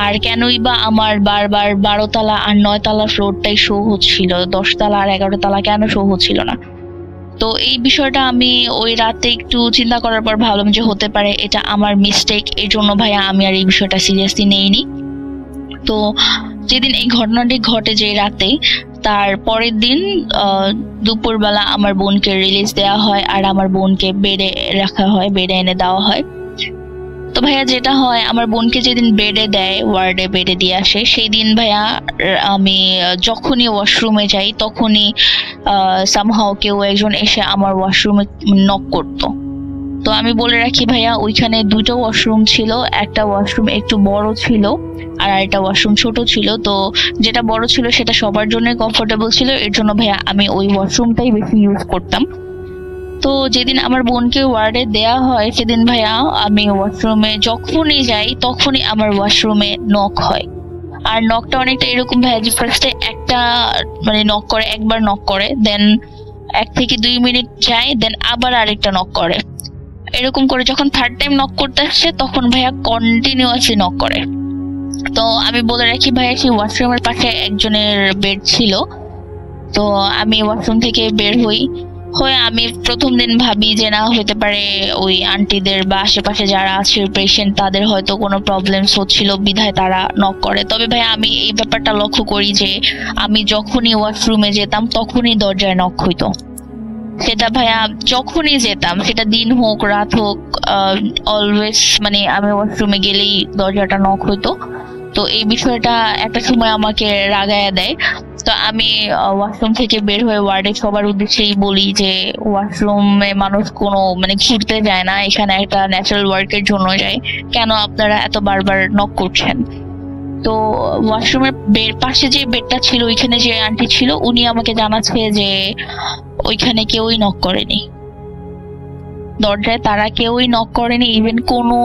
আর কেনই বা আমার বারবার 12 তলা আর 9 তলা ফ্লোরটাই শো হচ্ছিল, 10 তলা আর 11 তলা কেন শো হচ্ছিল না। তো এই বিষয়টা আমি ওই রাতে একটু চিন্তা করার পর ভাবলাম যে হতে পারে এটা আমার মিস্টেক, এর জন্য ভাইয়া আমি আর এই বিষয়টা সিরিয়াসলি নেইনি। তো যেদিন এই ঘটনাটি ঘটে যে রাতে, তার পরের দিন দুপুরবেলা আমার বোনকে রিলিজ দেওয়া হয়, আর আমার বোনকে বেডে রাখা হয়, বেডে এনে দেওয়া হয়। তো ভাইয়া যেটা হয়, আমার বোনকে যেদিন বেডে দেয়, ওয়ার্ডে বেডে দিয়ে আসে, সেই দিন ভাইয়া আমি যখনই ওয়াশরুমে যাই তখনই সামহাও কেউ একজন এসে আমার ওয়াশরুমে নক করতো। তো আমি বলে রাখি ভাইয়া, ওইখানে 2টা ওয়াশরুম ছিল, একটা ওয়াশরুম একটু বড় ছিল আর একটা ওয়াশরুম ছোট ছিল। তো যেটা বড় ছিল সেটা সবার জন্য কমফোর্টেবল ছিল, এর জন্য ভাইয়া আমি ওই ওয়াশরুমটাই বেশি ইউজ করতাম। তো যেদিন আমার বোনকে ওয়ার্ডে দেয়া হয় সেদিন ভাইয়া আমি ওয়াশরুমে যখনই যাই তখনই আমার ওয়াশরুমে নক হয়। আর নকটা অনেকটা এরকম ভাইয়া যে ফার্স্টে একটা মানে নক করে, একবার নক করে, দেন 1 থেকে 2 মিনিট যায়, দেন আবার আরেকটা নক করে, এরকম করে যখন থার্ড টাইম নক করতে আসছে তখন ভাইয়া কন্টিনিউয়াসলি নক করে। তো আমি বলে রাখি ভাইয়া সেই ওয়াশরুমের পাশে একজনের বেড ছিল। তো আমি ওয়াশরুম থেকে বের হই, আমি প্রথম দিন ভাবি যে না হতে পারে ওই আন্টিদের বা আশেপাশে যারা আছে পেশেন্ট তাদের হয়তো কোনো প্রবলেমস হচ্ছিল বিধায় তারা নক করে। তবে ভাই আমি এই ব্যাপারটা লক্ষ্য করি যে আমি যখনই ওয়াশরুমে যেতাম তখনই দরজায় নক হইতো। সেটা ভাইয়া যখনই যেতাম, সেটা দিন হোক রাত হোক, অলওয়েজ মানে আমি ওয়াশরুমে গেলেই দরজাটা নক হইতো। তো এই বিষয়টা একটা সময় আমাকে রাগায়া দেয়। তো আমি ওয়াশরুম থেকে বের হয়ে ওয়ার্ডে সবার উদ্দেশ্যেই বলি যে ওয়াশরুমে মানুষ কোনো মানে ঘুরতে যায় না, এখানে একটা ন্যাচারাল ওয়ার্কের জন্য যায়, কেন আপনারা এত বারবার নক করছেন? তো ওয়াশরুমের পাশে যে বেডটা ছিল ওইখানে যে আন্টি ছিল উনি আমাকে জানাচ্ছে যে ওইখানে কেউই নক করেনি, দরজায় তারা কেউই নক করেনি, ইভেন কোনো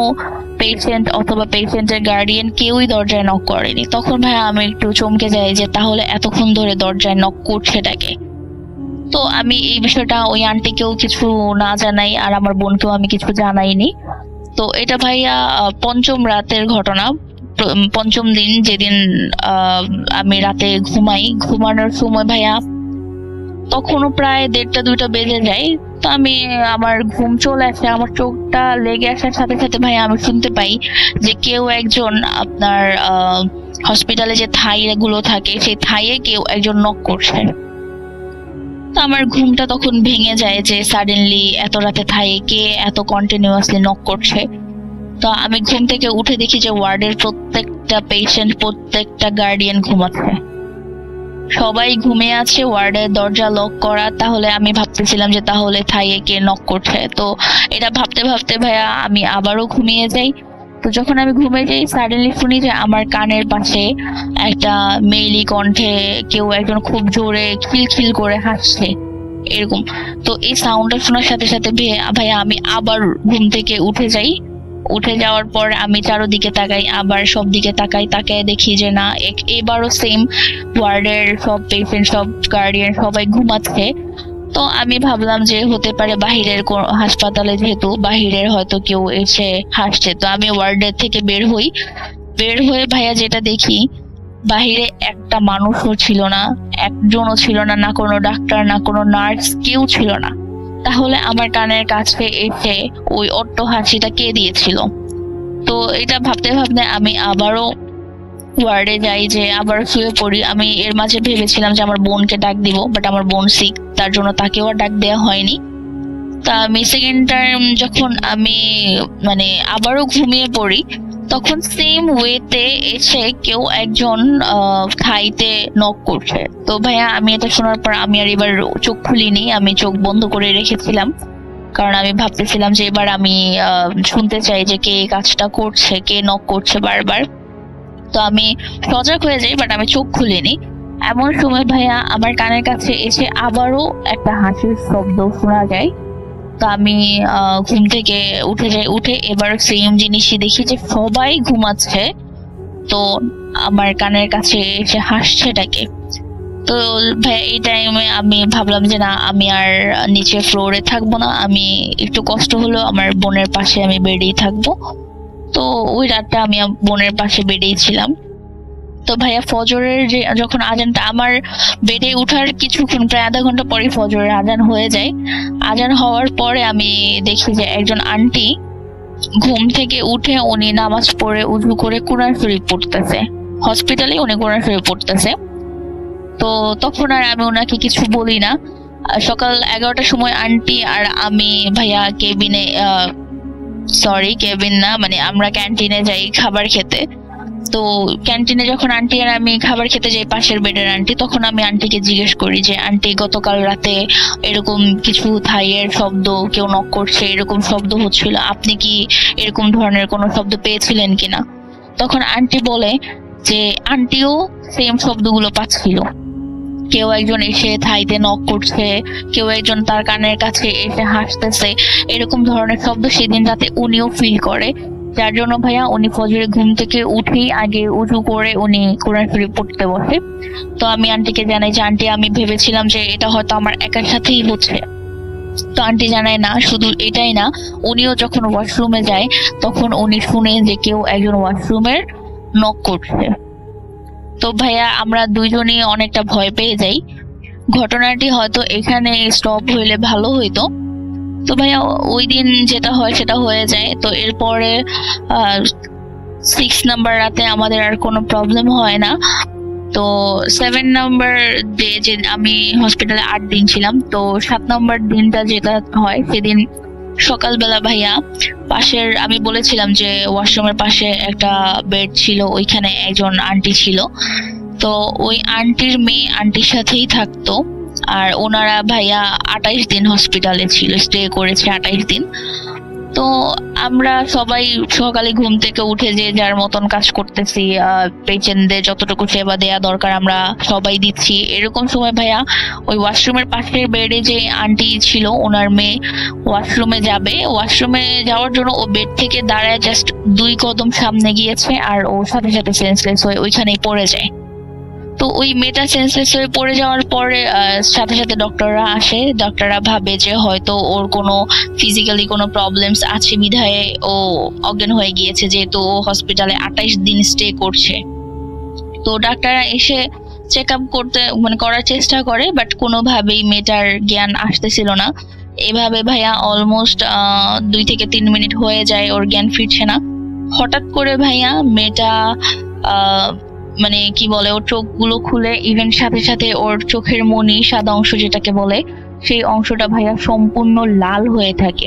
পেশেন্ট অথবা পেশেন্টের গার্ডিয়ান কেউই দরজায় নক করেনি। তখন ভাই আমি একটু চমকে যাই যে তাহলে এতক্ষণ ধরে দরজায় নক করছেটাকে। তো আমি এই বিষয়টা ওই আন্টিকেও কিছু না জানাই আর আমার বোনকেও আমি কিছু জানাইনি। তো এটা ভাইয়া পঞ্চম রাতের ঘটনা, পঞ্চম দিন যেদিন আমি রাতে ঘুমানোর সময় ভাইয়া তখনও প্রায় 1:30-2টা বেজে যায়। তো আমি আমার ঘুম চলে আসে, আমার চোখটা লেগে আসার সাথে সাথে ভাই আমি শুনতে পাই যে কেউ একজন আপনার হসপিটালে যে থাই গুলো থাকে সেই থাইয়ে কেউ একজন নক করছে। তো আমার ঘুমটা তখন ভেঙে যায় যে সাডেনলি এত রাতে থাইয়ে কে এত কন্টিনিউয়াসলি নক করছে। তো আমি ঘুম থেকে উঠে দেখি যে ওয়ার্ডের প্রত্যেকটা পেশেন্ট প্রত্যেকটা গার্ডিয়ান ঘুমাচ্ছে, সবাই ঘুমিয়ে আছে, ওয়ার্ডের দরজা লক করা। তাহলে আমি ভাবতেছিলাম যে তাহলে থাইয়ে কে নক করছে। তো এটা ভাবতে ভাবতে ভাইয়া আমি আবারও ঘুমিয়ে যাই। তো যখন আমি ঘুমিয়ে যাই সাডেনলি শুনি যে আমার কানের পাশে একটা মেইলি কণ্ঠে কেউ একজন খুব জোরে খিলখিল করে হাসছে এরকম। তো এই সাউন্ডটা শোনার সাথে সাথে ভাইয়া আমি আবার ঘুম থেকে উঠে যাই। উঠে যাওয়ার পর আমি চারোদিকে তাকাই, আবার সব দিকে তাকাই দেখি যে না এবারও সেম ওয়ার্ডের সব পেশেন্ট সব গার্ডিয়ান সবাই ঘুমাচ্ছে। তো আমি ভাবলাম যে হতে পারে বাহিরের হাসপাতালে যেহেতু বাহিরের হয়তো কেউ এসে হাসছে। তো আমি ওয়ার্ডের থেকে বের হয়ে ভাইয়া যেটা দেখি বাহিরে একটা মানুষও ছিল না, একজনও ছিল না, না কোনো ডাক্তার না কোনো নার্স, কেউ ছিল না। তাহলে আমার কানের কাছে এসে ওই অট্ট হাসিটা কে দিয়েছিল? তো এটা ভাবতে ভাবতে আমি আবারও ওয়ার্ডে যাই, যে আবার শুয়ে পড়ি। আমি এর মাঝে ভেবেছিলাম যে আমার বোনকে ডাক দিব, বাট আমার বোন সিক, তার জন্য তাকেও আর ডাক দেওয়া হয়নি। তা আমি সেকেন্ড টাইম যখন আমি মানে আবারও ঘুমিয়ে পড়ি তখন সেম ওয়েতে এসে কেউ একজন খাইতে নক করছে। তো ভাইয়া আমি এটা শোনার পর আমি আর এবার চোখ খুলিনি, আমি চোখ বন্ধ করে রেখেছিলাম, কারণ আমি ভাবতেছিলাম যে এবার আমি শুনতে চাই যে কে কাজটা করছে, কে নক করছে বারবার। তো আমি সজাগ হয়ে যাই, বাট আমি চোখ খুলিনি। এমন সময় ভাইয়া আমার কানের কাছে এসে আবারও একটা হাসির শব্দ শোনা যায়। তো আমি ঘুম থেকে উঠে এবার সেম জিনিসই দেখি যে সবাই ঘুমাচ্ছে, তো আমার কানের কাছে এসে হাসছেটাকে। তো ভাই এই টাইমে আমি ভাবলাম যে না আমি আর নিচে ফ্লোরে থাকবো না, আমি একটু কষ্ট হলো আমার বোনের পাশে আমি বেডেই থাকবো। তো ওই রাতটা আমি বোনের পাশে বেডেই ছিলাম। তো ভাইয়া ফজরের যে যখন আজানটা আমার বেডে উঠার কিছুক্ষণ প্রায় আধা ঘন্টা পরে ফজরের আজান হয়ে যায়। আজান হওয়ার পরে আমি দেখি যে একজন আন্টি ঘুম থেকে উঠে উনি নামাজ পড়ে উযু করে কোরআন শরীফ পড়তেছে, হসপিটালে উনি কোরআন শরীফ পড়তেছে। তো তখন আর আমি ওনাকে কিছু বলি না। সকাল 11টার সময় আন্টি আর আমি ভাইয়া কেবিন না মানে আমরা ক্যান্টিনে যাই খাবার খেতে। তো ক্যান্টিনে যখন আন্টি আর আমি খাবার খেতে যাই পাশের বেডের আন্টি, তখন আমি আন্টিকে জিজ্ঞেস করি যে আন্টি গতকাল রাতে এরকম কিছু থাইয়ের শব্দ, কেউ নক করছে এরকম শব্দ হচ্ছিল, আপনি কি এরকম ধরনের কোনো শব্দ পেয়েছিলেন কিনা? তখন আন্টি বলে যে আন্টিও সেম শব্দগুলো পাচ্ছিল, কেউ একজন এসে থাইতে নক করছে, কেউ একজন তার কানের কাছে এসে হাসতেছে, এরকম ধরনের শব্দ সেদিন রাতে উনিও ফিল করে। যার জন্য ভাইয়া উনি ফজরে ঘুম থেকে উঠেই আগে উযু করে উনি কোরআন শরীফ পড়তে বসে। তো আমি আন্টিকে জানাই যে আন্টি আমি ভেবেছিলাম যে এটা হয়তো আমার একার সাথেই হচ্ছে। তো আন্টি জানায় না, শুধু এটাই না, উনিও যখন ওয়াশরুমে যায় তখন উনি শুনে যে কেউ একজন ওয়াশরুমের নক করছে। তো ভাইয়া আমরা দুইজনই অনেকটা ভয় পেয়ে যাই। ঘটনাটি হয়তো এখানে স্টপ হইলে ভালো হইতো। তো ভাইয়া ওই দিন যেটা হয় সেটা হয়ে যায়। তো এরপরে 6 নাম্বার রাতে আমাদের আর কোনো প্রবলেম হয় না। তো 7 নাম্বার ডে যে আমি হসপিটালে 8 দিন ছিলাম, তো 7 নাম্বার দিনটা যেটা হয় সেদিন সকালবেলা ভাইয়া পাশের, আমি বলেছিলাম যে ওয়াশরুমের পাশে একটা বেড ছিল, ওইখানে একজন আন্টি ছিল। তো ওই আন্টির মেয়ে আন্টির সাথেই থাকতো, আর ওনারা ভাইয়া 28 দিন হসপিটালে ছিল, স্টে করেছে 28 দিন। তো আমরা সবাই সকালে ঘুম থেকে উঠে যে যার মতন কাজ করতেছি, পেশেন্টদের যতটুকু সেবা দেয়া দরকার আমরা সবাই দিচ্ছি। এরকম সময় ভাইয়া ওই ওয়াশরুমের পাশের বেডে যে আন্টি ছিল ওনার মেয়ে ওয়াশরুমে যাবে, ওয়াশরুমে যাওয়ার জন্য ও বেড থেকে দাঁড়ায় জাস্ট 2 কদম সামনে গিয়েছে, আর ওর সাথে সাথে সেন্সলেস হয়ে ওইখানেই পড়ে যায়। তো ওই মেয়েটা সেন্সলেস হয়ে পড়ে যাওয়ার পরে সাথে সাথে ডক্টররা আসে। ডক্টররা ভাবে যে হয়তো ওর কোনো ফিজিক্যালি কোনো প্রবলেমস আছে বিধায় ও অজ্ঞান হয়ে গিয়েছে, যেহেতু ও হসপিটালে 28 দিন স্টে করছে। তো ডাক্তাররা এসে চেক আপ করতে করার চেষ্টা করে, বাট কোনোভাবেই মেয়েটার জ্ঞান আসতেছিল না। এভাবে ভাইয়া অলমোস্ট 2 থেকে 3 মিনিট হয়ে যায়, ওর জ্ঞান ফিরছে না। হঠাৎ করে ভাইয়া মেয়েটা কি বলে, ওর চোখগুলো খুলে, ইভেন সাথে সাথে ওর চোখের মনি সাদা অংশ যেটাকে বলে সেই অংশটা ভাইয়া সম্পূর্ণ লাল হয়ে থাকে,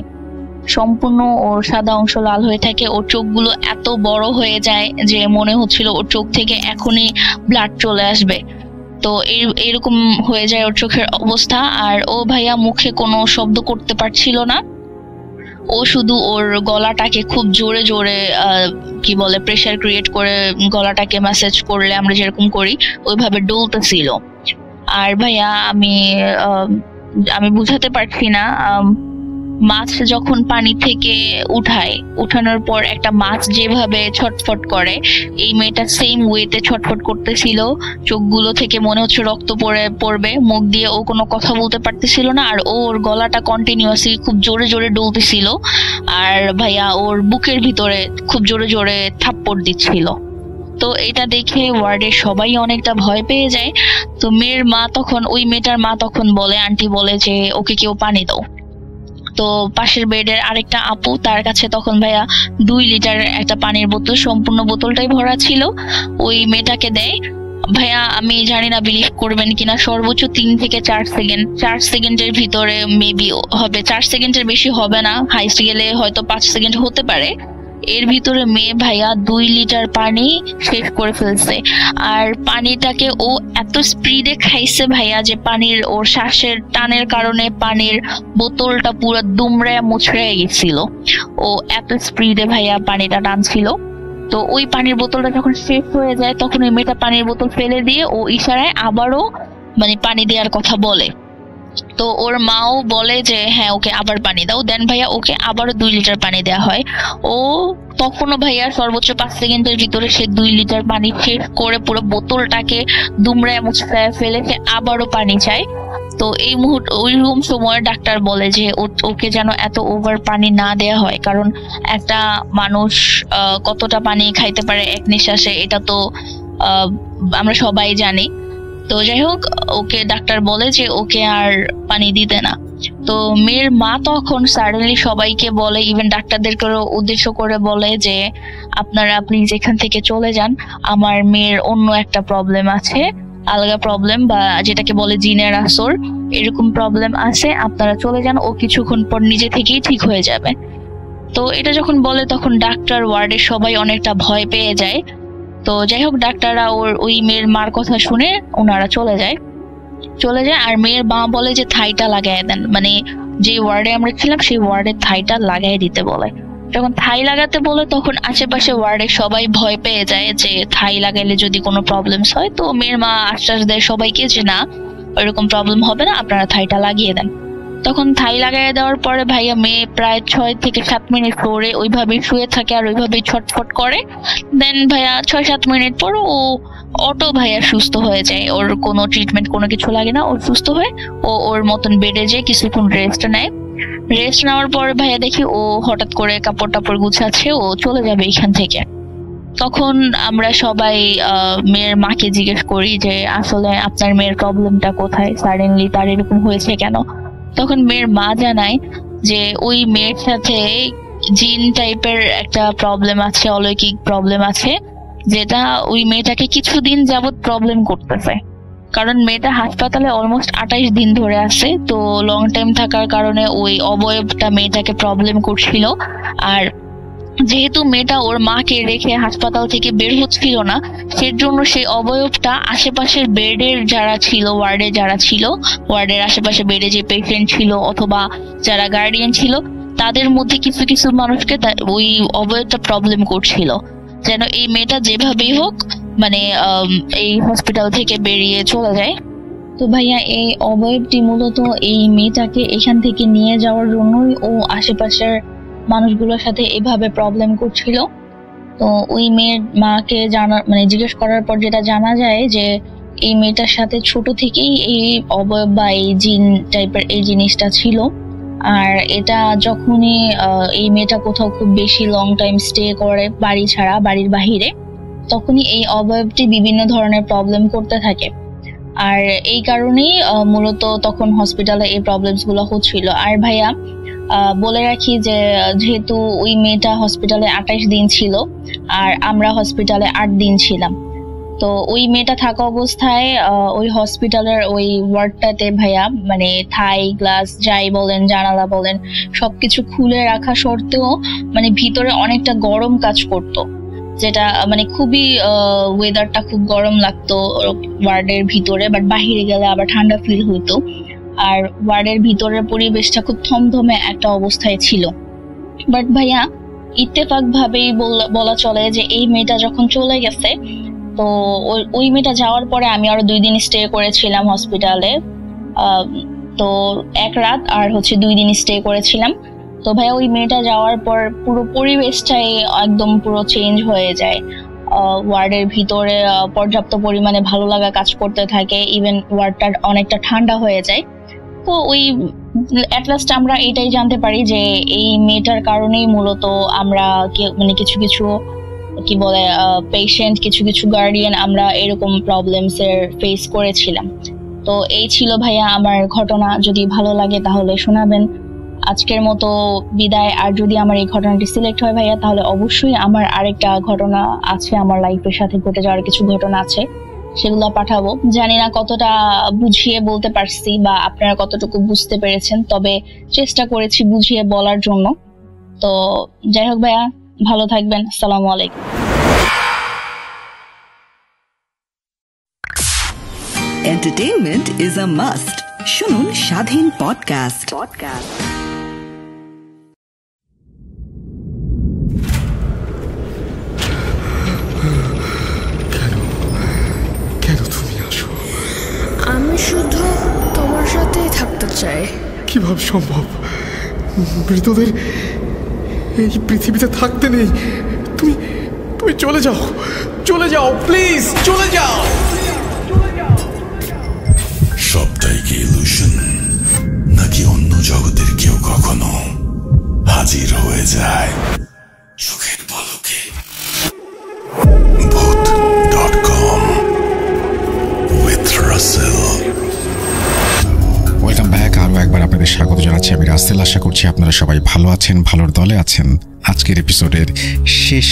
সম্পূর্ণ ওর সাদা অংশ লাল হয়ে থাকে। ওর চোখগুলো এত বড় হয়ে যায় যে মনে হচ্ছিল ওর চোখ থেকে এখনই ব্লাড চলে আসবে। তো এরকম হয়ে যায় ওর চোখের অবস্থা। আর ও ভাইয়া মুখে কোনো শব্দ করতে পারছিল না, ও শুধু ওর গলাটাকে খুব জোরে জোরে প্রেসার ক্রিয়েট করে গলাটাকে ম্যাসেজ করলে আমরা যেরকম করি ওইভাবে ডলতেছিল। আর ভাইয়া আমি বুঝাতে পারছি না, মাছ যখন পানি থেকে উঠানোর পর একটা মাছ যেভাবে ছটফট করে, এই মেয়েটা সেম ওয়েতে ছটফট করতেছিল। চোখগুলো থেকে মনে হচ্ছে রক্ত পড়বে, মুখ দিয়ে ও কোনো কথা বলতে পারতেছিল না, আর ওর গলাটা কন্টিনিউয়াসলি খুব জোরে জোরে ডলতেছিল। আর ভাইয়া ওর বুকের ভিতরে খুব জোরে জোরে থাপ্পড় দিচ্ছিল। তো এটা দেখে ওয়ার্ডের সবাই অনেকটা ভয় পেয়ে যায়। তো ওই মেয়েটার মা তখন বলে, আন্টি বলে যে ওকে কেউ পানি দাও। তো পাশের বেডের আরেকটা আপু, তার কাছে তখন ভাইয়া 2 লিটার একটা পানির বোতল, সম্পূর্ণ বোতলটাই ভরা ছিল, ওই মেয়েটাকে দেয়। ভাইয়া আমি জানি না বিলিভ করবেন কিনা, সর্বোচ্চ 3 থেকে 4 সেকেন্ডের ভিতরে মেবি হবে, 4 সেকেন্ডের বেশি হবে না, হাইস্ট গেলে হয়তো 5 সেকেন্ড হতে পারে। এর ভিতরে মেয়ে ভাইয়া 2 লিটার পানি শেষ করে ফেলছে। আর পানিটাকে ও এত স্পিডে খাইছে ভাইয়া যে ওর শ্বাসের টানের কারণে পানির বোতলটা পুরো দুমড়ায় মুচড়ে গেছিল। ও এত স্পিডে ভাইয়া পানিটা টানছিল। তো ওই পানির বোতলটা যখন শেষ হয়ে যায় তখন ওই মেয়েটা পানির বোতল ফেলে দিয়ে ও ইশারায় আবারও পানি দেওয়ার কথা বলে। তো ওর মাও বলে যে হ্যাঁ ওকে আবার পানি দাও। দেন ভাইয়া ওকে আবারও 2 লিটার পানি দেওয়া হয়। ও তখনও ভাইয়া সর্বোচ্চ 5 সেকেন্ডের ভিতরে সে 2 লিটার পানি শেষ করে পুরো বোতলটাকে দুমড়ায় মুচড়ায় ফেলে সে আবারও পানি চায়। তো এই মুহূর্তে ওইরকম সময় ডাক্তার বলে যে ওকে যেন এত ওভার পানি না দেয়া হয়, কারণ একটা মানুষ কতটা পানি খাইতে পারে এক নিঃশ্বাসে এটা তো আমরা সবাই জানি। তো যাই হোক, ওকে ডাক্তার বলে যে ওকে আর পানি দিতে না। তো মেয়ের মা তখন সাডেনলি সবাইকে বলে, ইভেন ডাক্তারদেরকে উদ্দেশ্য করে বলে যে আপনারা প্লিজ এখান থেকে চলে যান, আমার মেয়ের অন্য একটা প্রবলেম আছে, আলগা প্রবলেম বা যেটাকে বলে জিনের আসর, এরকম প্রবলেম আছে, আপনারা চলে যান, ও কিছুক্ষণ পর নিজে থেকেই ঠিক হয়ে যাবে। তো এটা যখন বলে তখন ডাক্তার ওয়ার্ডের সবাই অনেকটা ভয় পেয়ে যায়। তো যাই হোক, ডাক্তাররা ওই মেয়ের মার কথা শুনে ওনারা চলে যায়। আর মেয়ের মা বলে যে থাইটা লাগাই দেন, যে ওয়ার্ডে আমরা ছিলাম সেই ওয়ার্ডে থাইটা লাগাই দিতে বলে। যখন থাই লাগাতে বলে তখন আশেপাশে ওয়ার্ডে সবাই ভয় পেয়ে যায় যে থাই লাগাইলে যদি কোনো প্রবলেমস হয়। তো মেয়ের মা আশ্বাস দেয় সবাইকে যে না, ওইরকম প্রবলেম হবে না, আপনারা থাইটা লাগিয়ে দেন। তখন থাই লাগাই দেওয়ার পরে ভাইয়া মেয়ে প্রায় 6 থেকে 7 মিনিট পরে ওইভাবেই শুয়ে থাকে আর ওইভাবেই ছটফট করে। দেন ভাইয়া 6-7 মিনিট পর ও অটো ভাইয়া সুস্থ হয়ে যায়, ওর কোনো ট্রিটমেন্ট কোনো কিছু লাগে না, ও সুস্থ হয়ে ওর মতন বেডে যেয়ে কিছুক্ষণ রেস্ট নেয়। রেস্ট নেওয়ার পরে ভাইয়া দেখি ও হঠাৎ করে কাপড় টাপড় গুছাচ্ছে, ও চলে যাবে এখান থেকে। তখন আমরা সবাই মেয়ের মাকে জিজ্ঞেস করি যে আসলে আপনার মেয়ের প্রবলেমটা কোথায়, সাডেনলি তার এরকম হয়েছে কেন। তখন মেয়ের মা জানায় যে ওই মেয়ের সাথে জিন টাইপের একটা প্রবলেম আছে, অলৌকিক প্রবলেম আছে, যেটা ওই মেয়েটাকে কিছুদিন যাবত প্রবলেম করতেছে। কারণ মেয়েটা হাসপাতালে অলমোস্ট 28 দিন ধরে আছে, তো লং টাইম থাকার কারণে ওই অবয়বটা মেয়েটাকে প্রবলেম করছিল। আর যেহেতু মেয়েটা ওর মাকে রেখে হাসপাতাল থেকে বের হচ্ছিল না, সেজন্য সেই অবয়বটা আশেপাশের বেডের যারা ছিল, ওয়ার্ডের আশেপাশে বেডে যে পেশেন্ট ছিল অথবা যারা গার্ডিয়ান ছিল, তাদের মধ্যে কিছু কিছু মানুষকে ওই অবয়বটা প্রবলেম করছিল, যেন এই মেয়েটা যেভাবেই হোক মানে এই হসপিটাল থেকে বেরিয়ে চলে যায়। তো ভাইয়া এই অবয়বটি মূলত এই মেয়েটাকে এখান থেকে নিয়ে যাওয়ার জন্যই ও আশেপাশের মানুষগুলোর সাথে এভাবে প্রবলেম করছিল। তো ওই মেয়ের মাকে জিজ্ঞেস করার পর যেটা জানা যায় যে এই মেয়েটার সাথে ছোট থেকেই এই অবয়ব বা এই জিন টাইপের এই জিনিসটা ছিল। আর এটা যখনই এই মেয়েটা কোথাও খুব বেশি লং টাইম স্টে করে বাড়ি ছাড়া, বাড়ির বাহিরে, তখনই এই অবয়বটি বিভিন্ন ধরনের প্রবলেম করতে থাকে। আর এই কারণেই মূলত তখন হসপিটালে এই প্রবলেমস গুলো হচ্ছিল। আর ভাইয়া বলে রাখি যে যেহেতু ওই মেয়েটা হসপিটালে 28 দিন ছিল আর আমরা হসপিটালে 8 দিন ছিলাম, তো ওই মেয়েটা থাকা অবস্থায় ওই হসপিটালের ওই ওয়ার্ডটাতে ভাইয়া মানে থাই গ্লাস যাই বলেন, জানালা বলেন, সবকিছু খুলে রাখা সত্ত্বেও মানে ভিতরে অনেকটা গরম কাজ করতো, যেটা মানে খুবই ওয়েদারটা খুব গরম লাগতো ওয়ার্ডের ভিতরে, বাট বাহিরে গেলে আবার ঠান্ডা ফিল হইতো। আর ওয়ার্ডের ভিতরের পরিবেশটা খুব থমথমে একটা অবস্থায় ছিল। বাট ভাইয়া ইত্তেফাক ভাবেই বলা চলে যে এই মেয়েটা যখন চলে গেছে, তো ওই মেয়েটা যাওয়ার পরে আমি আরো 2 দিন স্টে করেছিলাম হসপিটালে। তো 1 রাত আর 2 দিন স্টে করেছিলাম। তো ভাইয়া ওই মেয়েটা যাওয়ার পর পুরো পরিবেশটাই একদম পুরো চেঞ্জ হয়ে যায়। ওয়ার্ডের ভিতরে পর্যাপ্ত পরিমাণে ভালো লাগা কাজ করতে থাকে, ইভেন ওয়ার্ডটা অনেকটা ঠান্ডা হয়ে যায়। তো ওই এট লাস্ট আমরা এটাই জানতে পারি যে এই মেয়েটার কারণেই মূলত আমরা মানে কিছু কিছু কি বলে পেশেন্ট, কিছু কিছু গার্ডিয়ান আমরা এরকম প্রবলেমস এর ফেস করেছিলাম। তো এই ছিল ভাইয়া আমার ঘটনা। যদি ভালো লাগে তাহলে শোনাবেন। আজকের মতো বিদায়। আর যদি আমার এই ঘটনাটি সিলেক্ট হয় ভাইয়া, তাহলে অবশ্যই আমার আরেকটা ঘটনা আছে, আমার লাইফের সাথে ঘটে যাওয়ার কিছু ঘটনা আছে, সেগুলো পাঠাবো। জানি না কতটা বুঝিয়ে বলতে পারছি বা আপনারা কতটুকু বুঝতে পেরেছেন, তবে চেষ্টা করেছি বুঝিয়ে বলার জন্য। তো যাই হোক ভাইয়া, ভালো থাকবেন। আসসালামু আলাইকুম। Entertainment is a must. শুনুন স্বাধীন পডকাস্ট। কেন তুমি আসো? আমি শুধু তোমার সাথেই থাকতে চাই। কিভাবে সম্ভব? মৃতদের এই পৃথিবীতে থাকতে নেই। তুমি তুমি চলে যাও প্লিজ, চলে যাও। সবটাই কি ইলুশন, নাকি অন্য জগতের কেউ কখনো হাজির হয়ে যায় চোখের পলকে? Bhoot.com with Russell. Welcome back. আরও একবার আপনাদের স্বাগত জানাচ্ছি আমি রাসেল। আশা করছি আপনারা সবাই ভালো আছেন, ভালোর দলে আছেন। আজকের এপিসোডের শেষ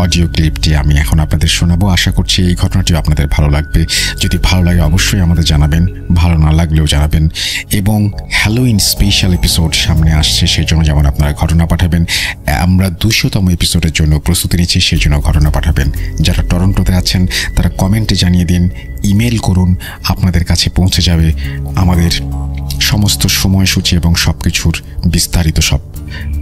অডিও ক্লিপটি আমি এখন আপনাদের শোনাবো। আশা করছি এই ঘটনাটিও আপনাদের ভালো লাগবে। যদি ভালো লাগে অবশ্যই আমাদের জানাবেন, ভালো না লাগলেও জানাবেন। এবং হ্যালোইন স্পেশাল এপিসোড সামনে আসছে, সেই জন্য যেমন আপনারা ঘটনা পাঠাবেন, আমরা 200তম এপিসোডের জন্য প্রস্তুতি নিচ্ছি, সেই জন্য ঘটনা পাঠাবেন। যারা টরন্টোতে আছেন তারা কমেন্টে জানিয়ে দিন, ইমেল করুন, আপনাদের কাছে পৌঁছে যাবে আমাদের সমস্ত সময়সূচি এবং সব কিছুর বিস্তারিত সব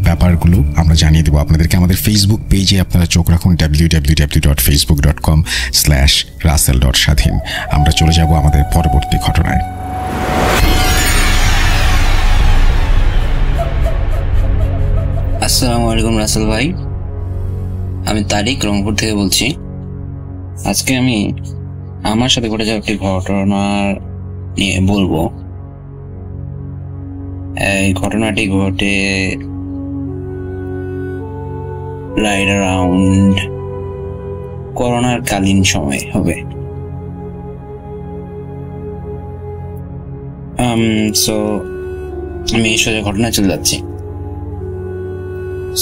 ব্যাপারগুলো আমরা জানিয়ে দেবো আপনাদেরকে। আমাদের ফেসবুক পেজে আপনারা চোখ রাখুন, www.facebook.com/russell.স্বাধীন। আমরা চলে যাব আমাদের পরবর্তী ঘটনায়। আসসালামু আলাইকুম রাসেল ভাই, আমি তারিক রংপুর থেকে বলছি। আজকে আমি আমার সাথে ঘটে যাওয়া একটি ঘটনা নিয়ে বলবো। এই ঘটনাটি ঘটে রাইট অ্যারাউন্ড করোনার কালীন সময় হবে। সো আমি সোজা ঘটনায় চলে যাচ্ছি।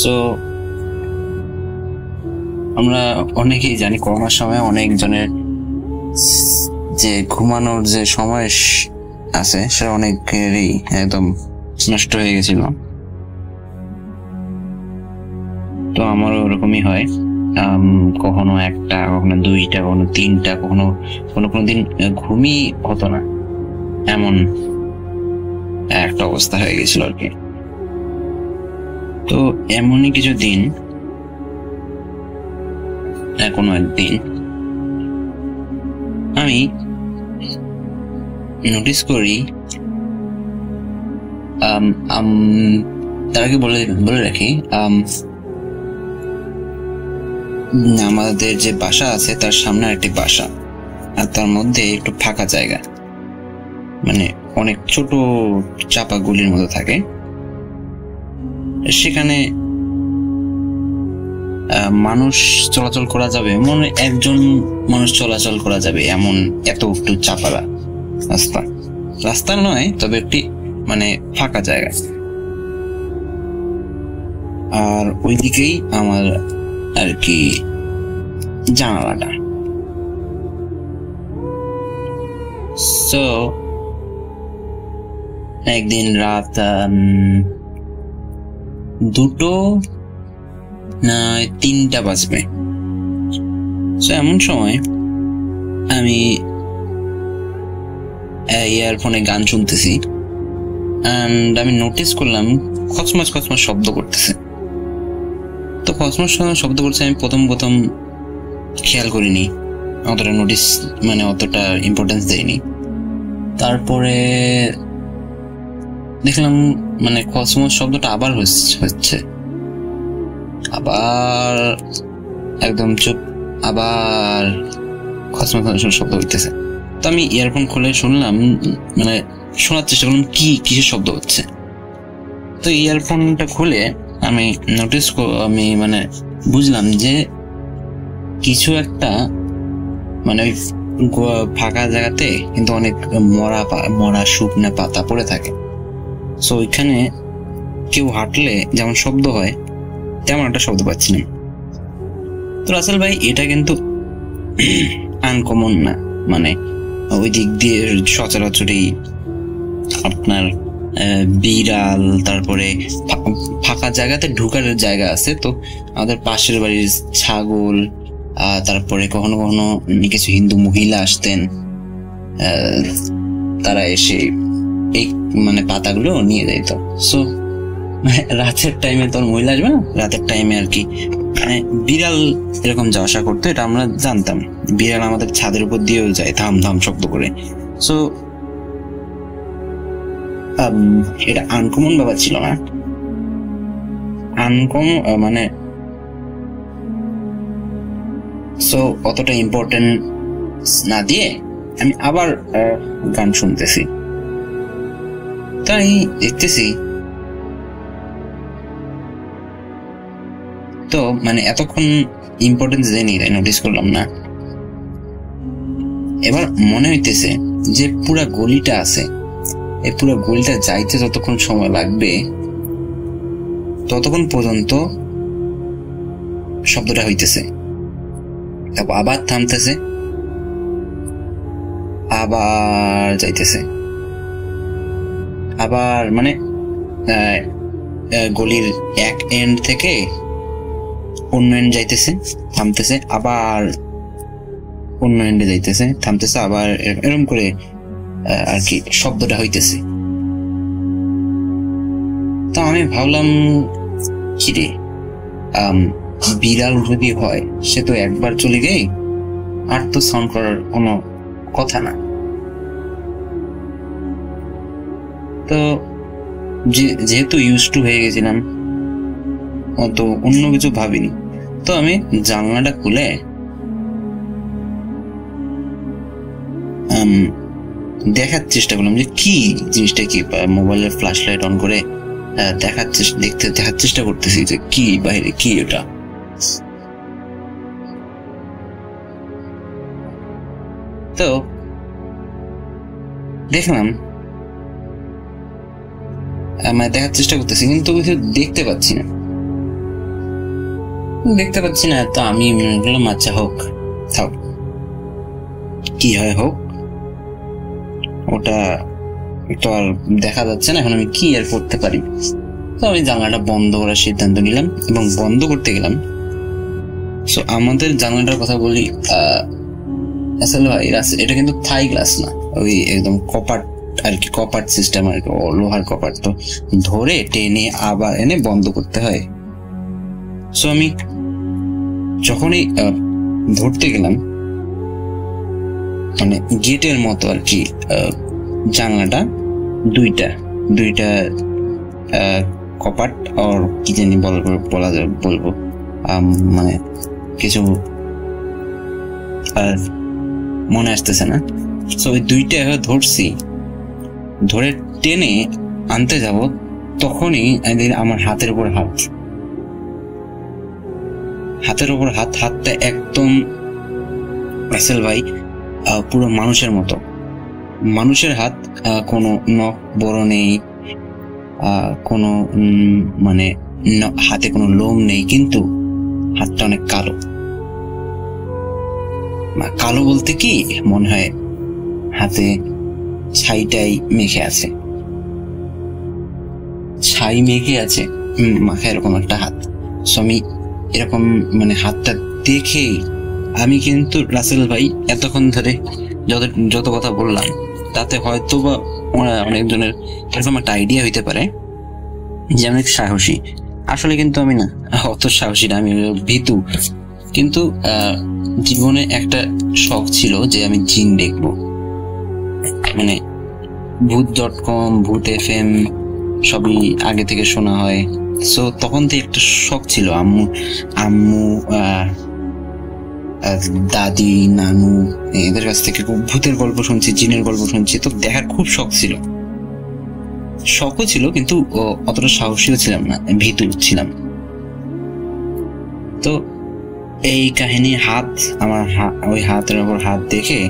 সো আমরা অনেকেই জানি করোনার সময় অনেকজনের যে ঘুমানোর যে সময় আছে সেটা অনেকেরই একদম নষ্ট হয়ে গেছিল। তো আমারও ওরকমই হয়, কখনো একটা, কখনো দুইটা, কখনো তিনটা, কখনো কোনো দিন ঘুমই হতো না, এমন একটা অবস্থা হয়ে গেছিল আর কি। তো এমনই কিছু দিন কোনো একদিন আমি নোটিস করি, তার আগে বলে রাখি, আমাদের যে বাসা আছে তার সামনে একটি বাসা, আর তার মধ্যে একটু ফাঁকা জায়গা, মানে অনেক ছোট চাপা গুলির মতো থাকে। সেখানে মানুষ চলাচল করা যাবে, মনে একজন মানুষ চলাচল করা যাবে এমন এত একটু চাপা রাস্তা নয়, তবে একটি মানে ফাঁকা জায়গা। আর ওইদিকেই আমার আর কি জানালাটা। সো একদিন রাত 2টো না 3টা বাজবে। সো এমন সময় আমি ইয়ারফোনে গান শুনতেছি, অ্যান্ড আমি নোটিস করলাম খচমচ শব্দ করতেছে। তো খচমচ শব্দ করছে, আমি প্রথম খেয়াল করিনি, অতটা নোটিস মানে অতটা ইম্পর্টেন্স দেয়নি। তারপরে দেখলাম মানে খচমচ শব্দটা আবার হচ্ছে, আবার একদম চুপ, আবার খচমচ শব্দ হইতেছে। তো আমি ইয়ারফোন খুলে শুনলাম, মানে শোনার চেষ্টা করলাম কিসের শব্দ হচ্ছে। তো ইয়ারফোনটা খুলে আমি মানে বুঝলাম যে কিছু একটা, মানে ওই ফাঁকা জায়গাতে কিন্তু অনেক মরা শুকনা পাতা পড়ে থাকে। সো ওইখানে কেউ হাঁটলে যেমন শব্দ হয় তেমন একটা শব্দ পাচ্ছি না। তো রাসেল ভাই, এটা কিন্তু আনকমন না, মানে ওই দিক দিয়ে সচরাচরই আপনার বিড়াল, তারপরে ফাঁকা জায়গাতে ঢুকার জায়গা আছে। তো আমাদের পাশের বাড়ির ছাগল, তারপরে কখনো কখনো কিছু হিন্দু মহিলা আসতেন, তারা এসে এই মানে পাতাগুলো নিয়ে যেত। সো রাতের টাইমে তোর মহিলা আসবে না, রাতের টাইমে আর কি মানে বিড়াল এরকম যাওয়া আসা করতো, এটা আমরা জানতাম। বিড়াল আমাদের ছাদের উপর দিয়েও যায় ধাম ধাম শব্দ করে। সো এটা আনকমন ব্যাপার ছিল না, মানে সো অতটা ইম্পর্টেন্স না দিয়ে আমি আবার গান শুনতেছি। তাই দেখতেছি তো মানে এতক্ষণ ইম্পর্টেন্স দেয়নি, তাই নোটিস করলাম না। এবার মনে হইতেছে যে পুরা গলিটা আছে, এই পুরো গলিটা যাইতে যতক্ষণ সময় লাগবে ততক্ষণ পর্যন্ত শব্দটা হইতেছে, আবার থামতেছে, আবার যাইতেছে, আবার মানে গলির এক এন্ড থেকে অন্য এন্ড যাইতেছে, থামতেছে, আবার অন্য এন্ডে যাইতেছে, থামতেছে, আবার এরকম করে আর কি শব্দটা হইতেছে। তো আমি ভাবলাম কিরে, বিড়াল যদি হয় সে তো একবার চলে গেই, আর তো সাউন্ড করার কোনো কথা না। তো যেহেতু ইউজ টু হয়ে গেছিলাম, অত অন্য কিছু ভাবিনি। তো আমি জানলাটা খুলে দেখার চেষ্টা করলাম যে কি জিনিসটা, কি মোবাইলের ফ্ল্যাশ লাইট অন করে দেখার চেষ্টা করতেছি যে কি বাইরে, কি এটা। তো দেখলাম, আমি দেখার চেষ্টা করতেছি কিন্তু কিছু দেখতে পাচ্ছি না। তো আমি বললাম আচ্ছা হোক, থাক, কি হয় হোক, ওটা তো আর দেখা যাচ্ছে না, এখন আমি কি আর করতে পারি। তো আমি জানলাটা বন্ধ করার সিদ্ধান্ত নিলাম এবং বন্ধ করতে গেলাম। সো আমাদের জানলাটার কথা বলি, আসলে ভাই এটা কিন্তু থাই গ্লাস না, ওই একদম কপাট আর কি, কপাট সিস্টেম আর কি, লোহার কপাট। তো ধরে টেনে আবার এনে বন্ধ করতে হয়। সো আমি যখনই ধরতে গেলাম, মানে গেটের মতো আর কি, জানলাটা দুইটা কপাট আর কি জানি বলবো, মানে কিছু মনে আসতেছে না। তো ওই দুইটা ধরছি, ধরে টেনে আনতে যাব, তখনই আমার হাতের উপর হাতটা একদম রাসেল ভাই পুরো মানুষের মতো, মানুষের হাত, কোনো নখ বড় নেই, কোনো মানে হাতে কোনো লোম নেই, কিন্তু হাতটা অনেক কালো বলতে কি মনে হয় হাতে ছাই মেখে আছে, মাখা এরকম একটা হাত। সো আমি এরকম মানে হাতটা দেখেই আমি কিন্তু রাসেল ভাই এতক্ষণ ধরে যত কথা বললাম তাতে হয়তো বা অনেকজনের এরকম একটা আইডিয়া হইতে পারে যে আমি সাহসী। আসলে কিন্তু আমি না, অত সাহসী না, আমি ভীতু। কিন্তু জীবনে একটা শখ ছিল যে আমি জিন দেখবো, মানে ভূত.com, ভূত FM সবই আগে থেকে শোনা হয়। সো তখন থেকে একটা শখ ছিল, আম্মু দাদি নানু এদের কাছ থেকে ভূতের গল্প শুনছি, জিনের গল্প শুনছি, তো দেখার খুব শখও ছিল, কিন্তু অতটা সাহসীও ছিলাম না, ভীতু ছিলাম। তো এই কাহিনী, আমার ওই হাতের উপর হাত দেখে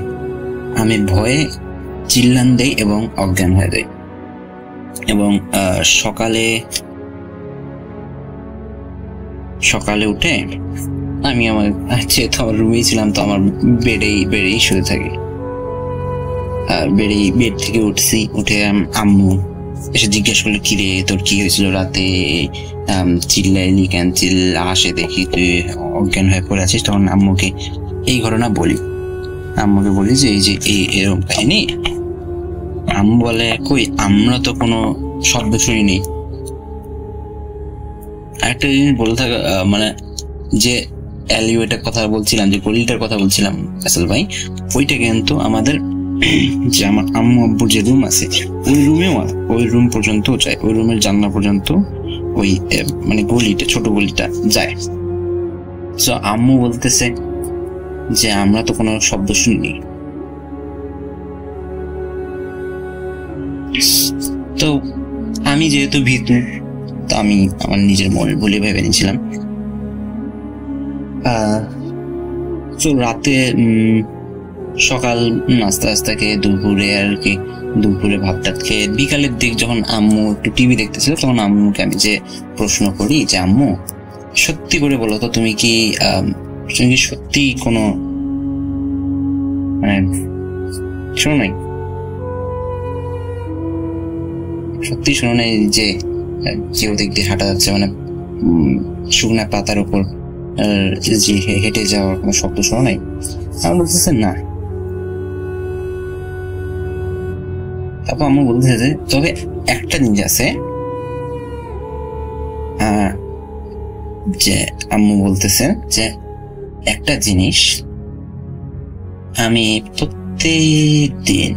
আমি ভয়ে চিল্লান দেই এবং অজ্ঞান হয়ে যাই। এবং সকালে উঠে আমি যেহেতু আমার রুমেই ছিলাম, তো আমার বেডেই শুয়ে থাকি। বেড থেকে উঠে আম্মু এসে জিজ্ঞেস করলো, কিরে তোর কি হয়েছিল রাতে, চিল্লাইলি কেন, আসে দেখি তুই অজ্ঞান হয়ে পড়ে আছিস। তখন আম্মুকে এই ঘটনা বলি, যে এই যে এরকম কাহিনী। আম্মু বলে, কই আমরা তো কোনো শব্দ শুনিনি। একটা জিনিস বলে থাকা, মানে যে অ্যালিওয়েটার কথা বলছিলাম, যে গলিটার কথা বলছিলাম আসল ভাই, ওইটা কিন্তু আমাদের যে আমার আম্মু আব্বুর যে রুম আছে, ওই রুম পর্যন্ত যায়, ওই রুমের জানলা পর্যন্ত ওই মানে গলিটা, ছোট গলিটা যায়। তো আম্মু বলতেছে যে আমরা তো কোনো শব্দ শুনিনি। তো আমি যেহেতু ভীতু, তো আমি আমার নিজের মনের বলে ভেবে নিয়েছিলাম। তো রাতে সকাল নাস্তা খেয়ে দুপুরে ভাত টাত খেয়ে বিকালের দিক যখন আম্মু একটু টিভি দেখতেছিল, তখন আম্মুকে আমি যে প্রশ্ন করি যে আম্মু সত্যি করে বলো তো, তুমি কি সত্যি কোনো মানে শোনো নাই, সত্যি শোনো নাই যে কেউ দিক দিয়ে হাঁটা যাচ্ছে, মানে শুকনা পাতার উপর যে হেঁটে যাওয়ার কোনো শব্দ শোনো নাই? আমার বলতেছে না। তারপর আম্মু বলতেছে যে তবে একটা জিনিস আছে, যে আম্মু বলতেছে যে একটা জিনিস আমি প্রত্যেক দিন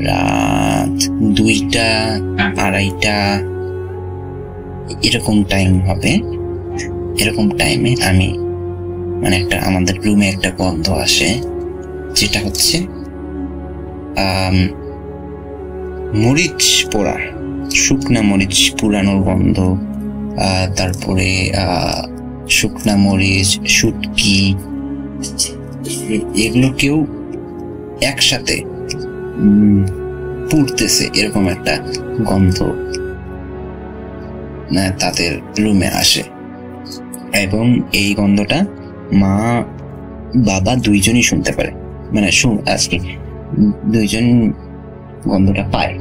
রাত 2টা 2:30 এরকম টাইম হবে, এরকম টাইমে আমি মানে আমাদের রুমে একটা গন্ধ আসে, যেটা হচ্ছে মরিচ পোড়া, শুকনা মরিচ পুরানোর গন্ধ, তারপরে শুকনা মরিচ, শুটকি, এগুলো কেউ একসাথে পুড়তেছে এরকম একটা গন্ধ তাদের রুমে আসে, এবং এই গন্ধটা মা বাবা দুইজনই শুনতে পারে, মানে আজকে দুইজন গন্ধটা পায়।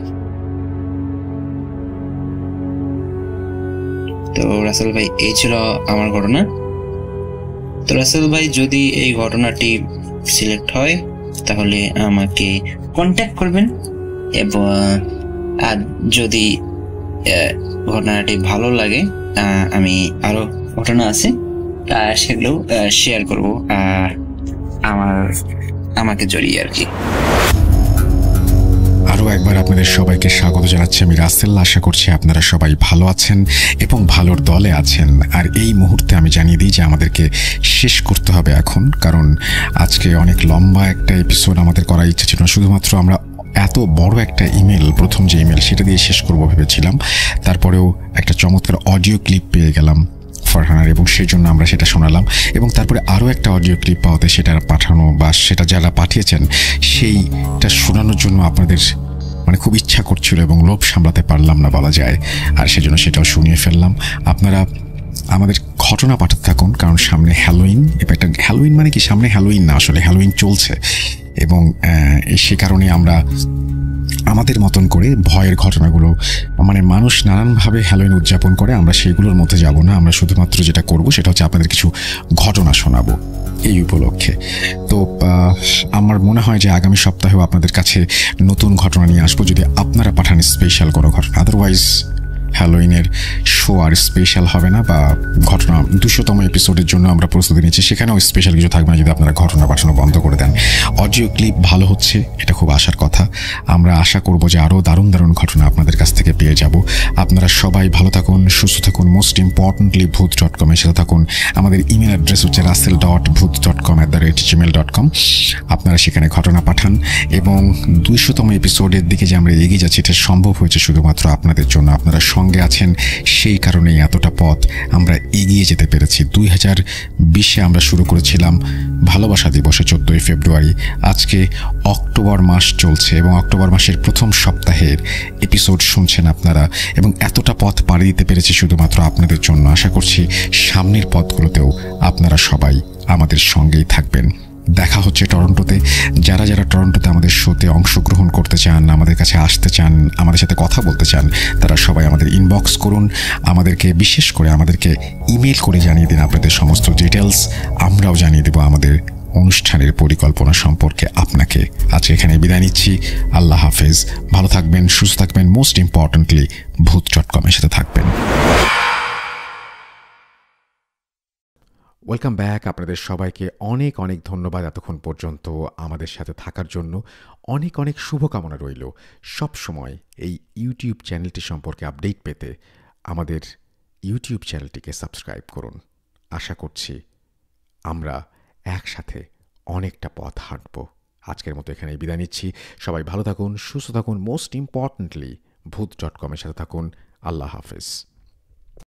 তো রাসেল ভাই, এই ছিল আমার ঘটনা। তো রাসেল ভাই, যদি এই ঘটনাটি সিলেক্ট হয় তাহলে আমাকে কন্ট্যাক্ট করবেন, এবং আর যদি ঘটনাটি ভালো লাগে আমি আরো ঘটনা আছে সেগুলো শেয়ার করবো আমাকে জড়িয়ে আর কি। আরও একবার আপনাদের সবাইকে স্বাগত জানাচ্ছি আমি রাসেল। আশা করছি আপনারা সবাই ভালো আছেন এবং ভালোর দলে আছেন। আর এই মুহূর্তে আমি জানিয়ে দিই যে আমাদেরকে শেষ করতে হবে এখন, কারণ আজকে অনেক লম্বা একটা এপিসোড আমাদের করার ইচ্ছা ছিল। শুধুমাত্র আমরা এত বড় একটা ইমেল, প্রথম যে ইমেল সেটা দিয়ে শেষ করবো ভেবেছিলাম, তারপরেও একটা চমৎকার অডিও ক্লিপ পেয়ে গেলাম ফারহানার, এবং সেই জন্য আমরা সেটা শোনালাম। এবং তারপরে আরও একটা অডিও ক্লিপ পাওয়াতে সেটা পাঠানো বা সেটা যারা পাঠিয়েছেন সেইটা শোনানোর জন্য আপনাদের মানে খুব ইচ্ছা করছিল এবং লোভ সামলাতে পারলাম না বলা যায়, আর সেজন্য সেটাও শুনিয়ে ফেললাম। আপনারা আমাদের ঘটনা পাঠাতে থাকুন, কারণ সামনে হ্যালোইন। এটা হ্যালোইন মানে কি, সামনে হ্যালোইন না, আসলে হ্যালোইন চলছে, এবং সে কারণে আমরা আমাদের মতন করে ভয়ের ঘটনাগুলো, মানে মানুষ নানানভাবে হ্যালোইন উদযাপন করে, আমরা সেইগুলোর মধ্যে যাব না। আমরা শুধুমাত্র যেটা করব সেটা হচ্ছে আপনাদের কিছু ঘটনা শোনাবো এই উপলক্ষে। তো আমার মনে হয় যে আগামী সপ্তাহেও আপনাদের কাছে নতুন ঘটনা নিয়ে আসবো, যদি আপনারা পাঠান স্পেশাল কোনো ঘটনা। আদারওয়াইজ হ্যালোইনের শো আর স্পেশাল হবে না, বা ঘটনা 200তম এপিসোডের জন্য আমরা প্রস্তুতি নিচ্ছি, সেখানেও স্পেশাল কিছু থাকবে না যদি আপনারা ঘটনা পাঠানো বন্ধ করে দেন। অডিও ক্লিপ ভালো হচ্ছে, এটা খুব আশার কথা। আমরা আশা করব যে আরও দারুণ দারুণ ঘটনা আপনাদের কাছ থেকে পেয়ে যাব। আপনারা সবাই ভালো থাকুন, সুস্থ থাকুন। মোস্ট ইম্পর্টেন্টলি ভূত.com এর সাথে থাকুন। আমাদের ইমেল অ্যাড্রেস হচ্ছে rasel.bhut.com@gmail.com। আপনারা সেখানে ঘটনা পাঠান, এবং 200তম এপিসোডের দিকে যে আমরা এগিয়ে যাচ্ছি এটা সম্ভব হয়েছে শুধুমাত্র আপনাদের জন্য। আপনারা সঙ্গে আছেন, সেই কারণেই এতটা পথ আমরা এগিয়ে যেতে পেরেছি। 2020-এ আমরা শুরু করেছিলাম ভালোবাসা দিবসে 14ই ফেব্রুয়ারি। আজকে অক্টোবর মাস চলছে, এবং অক্টোবর মাসের প্রথম সপ্তাহের এপিসোড শুনছেন আপনারা, এবং এতটা পথ পাড়ি দিতে পেরেছি শুধুমাত্র আপনাদের জন্য। আশা করছি সামনের পথগুলোতেও আপনারা সবাই আমাদের সঙ্গেই থাকবেন। দেখা হচ্ছে টরন্টোতে। যারা যারা টরন্টোতে আমাদের শোতে অংশগ্রহণ করতে চান, আমাদের কাছে আসতে চান, আমাদের সাথে কথা বলতে চান, তারা সবাই আমাদের ইনবক্স করুন। আমাদেরকে বিশেষ করে আমাদেরকে ইমেল করে জানিয়ে দিন আপনাদের সমস্ত ডিটেলস। আমরাও জানিয়ে দেব আমাদের অনুষ্ঠানের পরিকল্পনা সম্পর্কে আপনাকে। আজকে এখানে বিদায় নিচ্ছি। আল্লাহ হাফেজ। ভালো থাকবেন, সুস্থ থাকবেন। মোস্ট ইম্পর্টেন্টলি ভূত.com এর সাথে থাকবেন। Welcome back. আপনাদের সবাইকে অনেক অনেক ধন্যবাদ এতক্ষণ পর্যন্ত আমাদের সাথে থাকার জন্য। অনেক অনেক শুভকামনা রইল। সব সময় এই ইউটিউব চ্যানেলটি সম্পর্কে আপডেট পেতে আমাদের ইউটিউব চ্যানেলটিকে সাবস্ক্রাইব করুন। আশা করছি আমরা একসাথে অনেকটা পথ হাঁটব। আজকের মতো এখানে বিদায় নিচ্ছি। সবাই ভালো থাকুন, সুস্থ থাকুন। মোস্ট ইম্পর্টেন্টলি ভূত.com এর সাথে থাকুন। আল্লাহ হাফেজ।